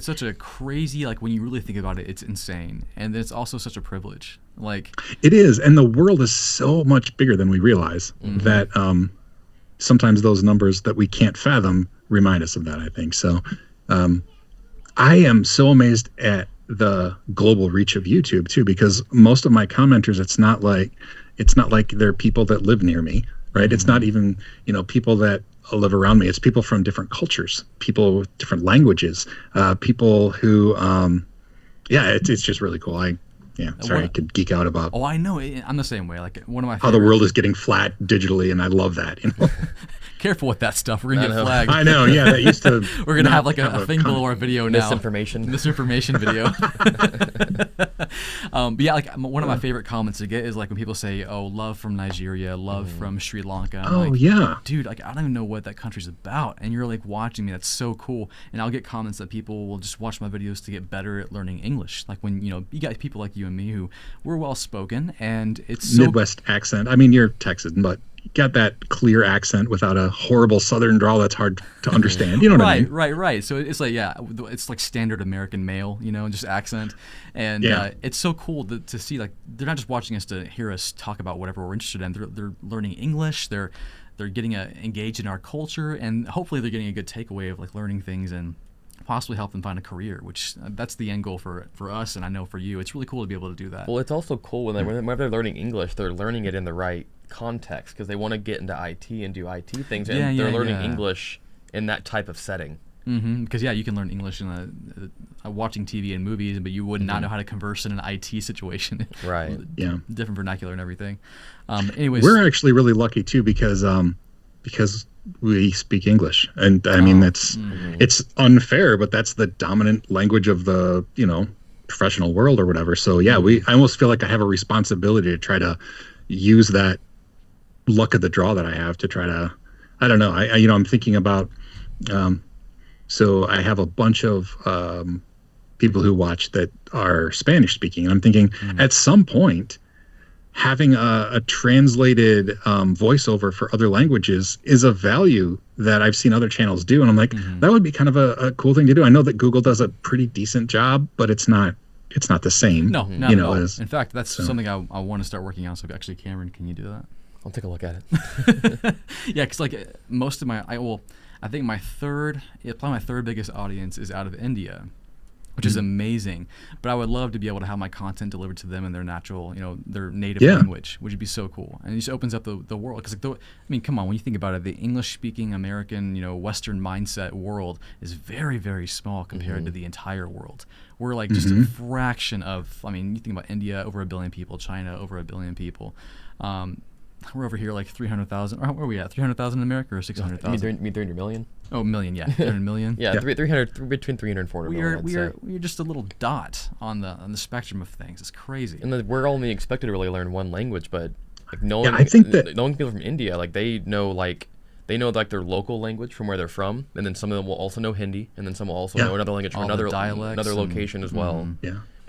such a crazy, like when you really think about it, it's insane, and it's also such a privilege. Like it is, and the world is so much bigger than we realize that sometimes those numbers that we can't fathom remind us of that, I think. So I am so amazed at the global reach of YouTube too, because most of my commenters, it's not like they're people that live near me, right? It's not even, people that live around me. It's people from different cultures, people with different languages, people who, it's just really cool. I could geek out about. Oh, I know. I'm the same way. Like one of my how the world is getting flat digitally, and I love that. Careful with that stuff. We're gonna get flagged. I know. Yeah, that used to. We're gonna have like a thing below our video now. Misinformation video. But yeah, like one of my favorite comments to get is like when people say, "Oh, love from Nigeria, love from Sri Lanka." I'm dude, like I don't even know what that country's about, and you're like watching me. That's so cool. And I'll get comments that people will just watch my videos to get better at learning English. Like when you got people like you and me who we're well spoken, and it's Midwest accent. I mean, you're Texan, but you got that clear accent without a horrible Southern drawl that's hard to understand. You know what I mean? Right. So it's like, it's like standard American male, just accent. And it's so cool to see, like, they're not just watching us to hear us talk about whatever we're interested in. They're learning English. They're getting engaged in our culture, and hopefully they're getting a good takeaway of like learning things and possibly help them find a career, which that's the end goal for us, and I know for you. It's really cool to be able to do that. Well, it's also cool when they're learning English, they're learning it in the right context, because they want to get into IT and do IT things, and they're learning English in that type of setting. Because you can learn English in watching TV and movies, but you would not know how to converse in an IT situation. Right. Different vernacular and everything. Anyways, we're actually really lucky too, because we speak English, and I mean it's unfair, but that's the dominant language of the professional world or whatever. So I almost feel like I have a responsibility to try to use that luck of the draw that I have to try to, I don't know, I'm thinking about so I have a bunch of people who watch that are Spanish speaking, and I'm thinking at some point having a translated voiceover for other languages is a value that I've seen other channels do. And I'm like, that would be kind of a cool thing to do. I know that Google does a pretty decent job, but it's not the same. No, not at all. In fact, that's something I want to start working on. So actually, Cameron, can you do that? I'll take a look at it. Yeah, because like most of I think my third biggest audience is out of India, which is amazing. But I would love to be able to have my content delivered to them in their natural, their native language, which would be so cool. And it just opens up the world. Because, come on, when you think about it, the English-speaking American, Western mindset world is very, very small compared to the entire world. We're like just a fraction of, you think about India, over 1 billion people, China, over 1 billion people. we're over here like 300,000. Where are we at? 300,000 in America or 600,000? You mean 300 million? Oh, million, yeah, 300 million. Yeah, 300 between 300 and 400 million. We're just a little dot on the spectrum of things. It's crazy. And we're only expected to really learn one language, but like knowing people from India, like they know like their local language from where they're from, and then some of them will also know Hindi, and then some will also know another language from another location as well.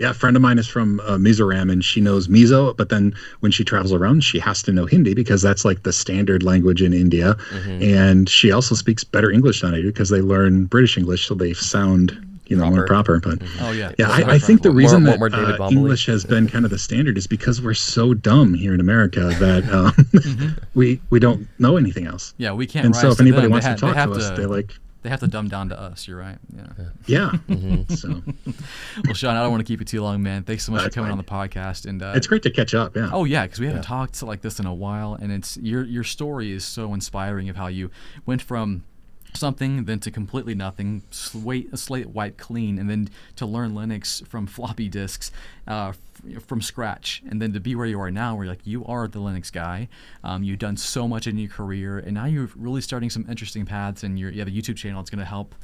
Yeah, a friend of mine is from Mizoram, and she knows Mizo, but then when she travels around, she has to know Hindi because that's like the standard language in India. And she also speaks better English than I do because they learn British English, so they sound more proper. But I think the reason that English has been kind of the standard is because we're so dumb here in America that we don't know anything else. Yeah, we can't. And so if anybody wants to talk to us, they have to dumb down to us. You're right. Yeah. So, well, Shawn, I don't want to keep you too long, man. Thanks so much for coming on the podcast. And it's great to catch up. Yeah. Oh yeah, because we haven't talked like this in a while, and it's your story is so inspiring of how you went from something, then to completely nothing, slate white clean, and then to learn Linux from floppy disks from scratch, and then to be where you are now, where you are the Linux guy. You've done so much in your career, and now you're really starting some interesting paths, and you have a YouTube channel that's going to help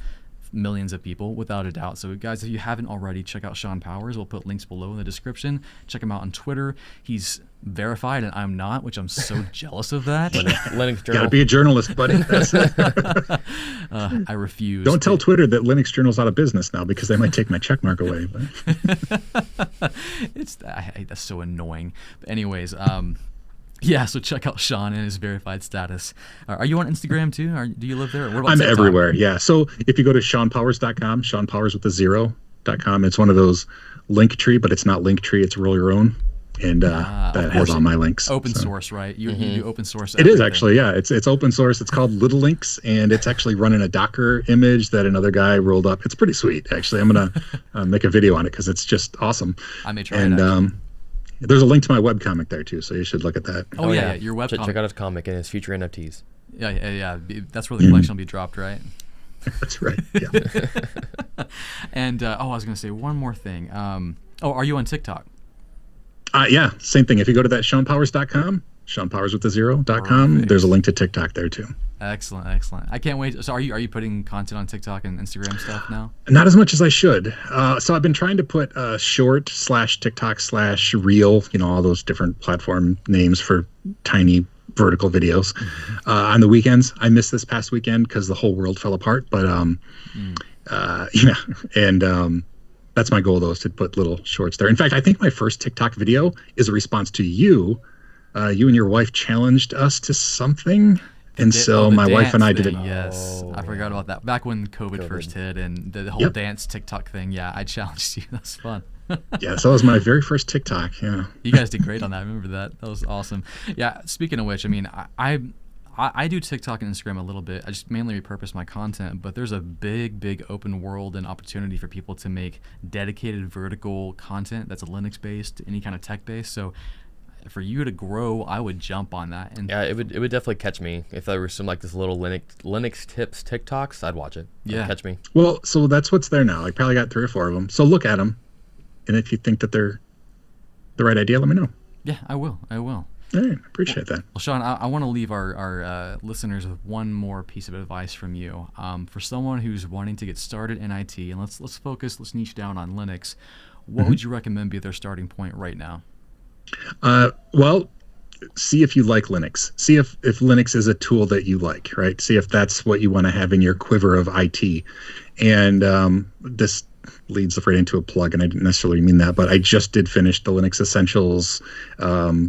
millions of people without a doubt. So guys, if you haven't already, check out Shawn Powers. We'll put links below in the description. Check him out on Twitter. He's verified and I'm not, which I'm so jealous of that. Linux Journal. Gotta be a journalist, buddy. I refuse. Don't tell Twitter that Linux Journal's out of business now because they might take my check mark away. That's so annoying. But anyways, so check out Shawn and his verified status. Are you on Instagram too? Or do you live there? I'm TikTok? Everywhere. Yeah. So if you go to ShawnPowers.com, ShawnPowers with a 0.com, it's one of those link tree, but it's not link tree. It's roll your own. And that has all my links. Open source, right? You do open source. It is actually, yeah. It's open source. It's called Little Links, and it's actually running a Docker image that another guy rolled up. It's pretty sweet, actually. I'm gonna make a video on it because it's just awesome. I may try it. There's a link to my webcomic there too, so you should look at that. Oh yeah, your webcomic. Check out his comic and his future NFTs. Yeah. That's where the collection will be dropped, right? That's right. Yeah. And I was gonna say one more thing. Are you on TikTok? Yeah, same thing. If you go to that ShawnPowers.com, ShawnPowers with the 0.com, there's a link to TikTok there too. Excellent. I can't wait. So are you putting content on TikTok and Instagram stuff now? Not as much as I should. So I've been trying to put short/TikTok/reel, all those different platform names for tiny vertical videos on the weekends. I missed this past weekend because the whole world fell apart. But that's my goal, though, is to put little shorts there. In fact, I think my first TikTok video is a response to you. You and your wife challenged us to something. And so my wife and I did it. Yes, I forgot about that. Back when COVID first hit and the whole dance TikTok thing. Yeah, I challenged you. That's fun. Yeah, so that was my very first TikTok. Yeah. You guys did great on that. I remember that. That was awesome. Yeah, speaking of which, I mean, I do TikTok and Instagram a little bit. I just mainly repurpose my content, but there's a big open world and opportunity for people to make dedicated vertical content that's Linux-based, any kind of tech-based. So for you to grow, I would jump on that. And yeah, it would definitely catch me. If there was some like this little Linux tips TikToks, I'd watch it. It'd catch me. Well, so that's what's there now. I probably got 3 or 4 of them. So look at them, and if you think that they're the right idea, let me know. Yeah, I will. All right, appreciate that. Well, Shawn, I want to leave our listeners with one more piece of advice from you. For someone who's wanting to get started in IT, and let's niche down on Linux, what would you recommend be their starting point right now? Well, see if you like Linux. See if Linux is a tool that you like, right? See if that's what you want to have in your quiver of IT. And this leads right into a plug, and I didn't necessarily mean that, but I just did finish the Linux Essentials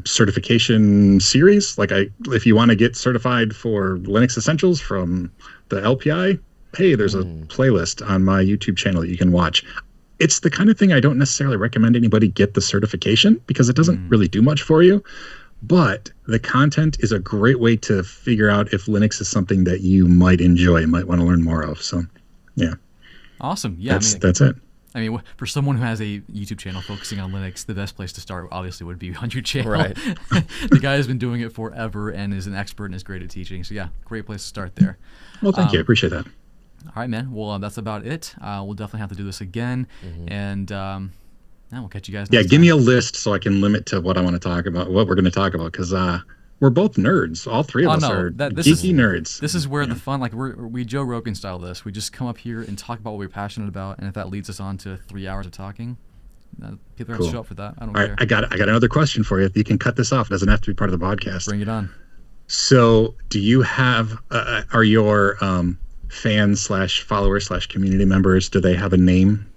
certification series. If you want to get certified for Linux Essentials from the LPI, hey, there's a playlist on my YouTube channel that you can watch. It's the kind of thing I don't necessarily recommend anybody get the certification because it doesn't really do much for you. But the content is a great way to figure out if Linux is something that you might enjoy, might want to learn more of. So, yeah. Awesome. Yeah, that's it. I mean, for someone who has a YouTube channel focusing on Linux, the best place to start obviously would be on your channel. Right. The guy has been doing it forever and is an expert and is great at teaching. So, yeah, great place to start there. Well, thank you. I appreciate that. All right, man. Well, that's about it. We'll definitely have to do this again. And we'll catch you guys next time. Give me a list so I can limit to what I want to talk about, what we're going to talk about, because we're both nerds. All three of us are geeky nerds. This is where the fun, like we Joe Rogan style this. We just come up here and talk about what we're passionate about, and if that leads us on to 3 hours of talking, people are going to show up for that. I don't care. I got another question for you. You can cut this off. It doesn't have to be part of the podcast. Bring it on. So, do you have? Are your fans / followers / community members? Do they have a name?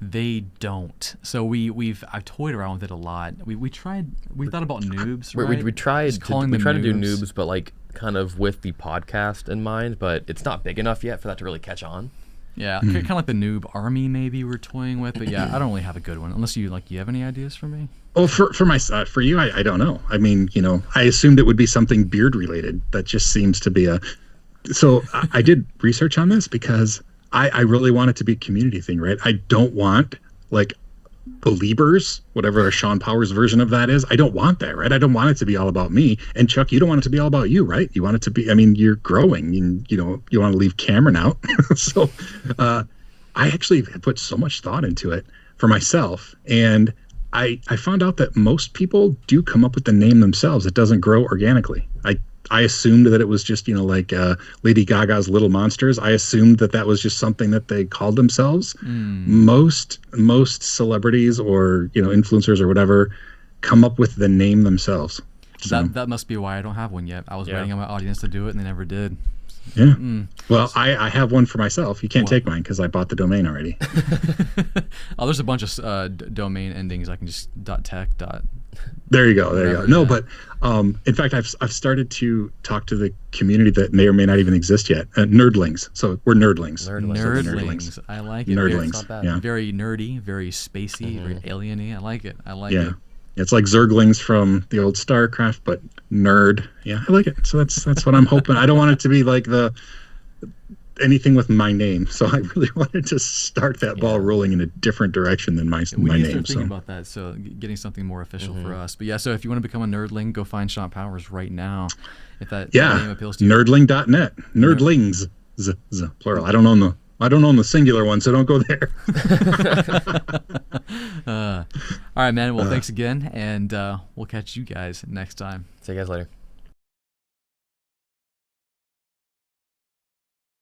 They don't. So I've toyed around with it a lot. We thought about noobs. Right? We tried to do noobs, but like kind of with the podcast in mind. But it's not big enough yet for that to really catch on. Yeah, kind of like the noob army maybe we're toying with, but yeah, I don't really have a good one. Unless you have any ideas for me? Oh, for you, I don't know. I mean, I assumed it would be something beard related. That just seems to be a. So I did research on this because I really want it to be a community thing, right? I don't want like Beliebers, whatever a Shawn Powers version of that is. I don't want that, right? I don't want it to be all about me. And Chuck, you don't want it to be all about you, right? You want it to be. I mean, you're growing, and you want to leave Cameron out. So I actually put so much thought into it for myself, and I found out that most people do come up with the name themselves. It doesn't grow organically. I assumed that it was just, like Lady Gaga's Little Monsters. I assumed that was just something that they called themselves. Most celebrities or, influencers or whatever come up with the name themselves. So. That must be why I don't have one yet. I was waiting on my audience to do it, and they never did. Yeah. Well, I have one for myself. You can't take mine because I bought the domain already. Oh, there's a bunch of domain endings. I can just .tech. There you go. No, but in fact, I've started to talk to the community that may or may not even exist yet. Nerdlings. So we're nerdlings. Nerdlings. I like it. Nerdlings. Yeah. Very nerdy, very spacey, very alien-y. I like it. it. It's like Zerglings from the old StarCraft, but nerd. Yeah, I like it. So that's what I'm hoping. I don't want it to be like anything with my name. So I really wanted to start that ball rolling in a different direction than my name. We need to start thinking about that. So getting something more official for us. But yeah, so if you want to become a nerdling, go find Shawn Powers right now. If that name appeals to you. Nerdling.net. Nerdlings. Plural. I don't own the singular one, so don't go there. All right, man. Well, thanks again, and we'll catch you guys next time. See you guys later.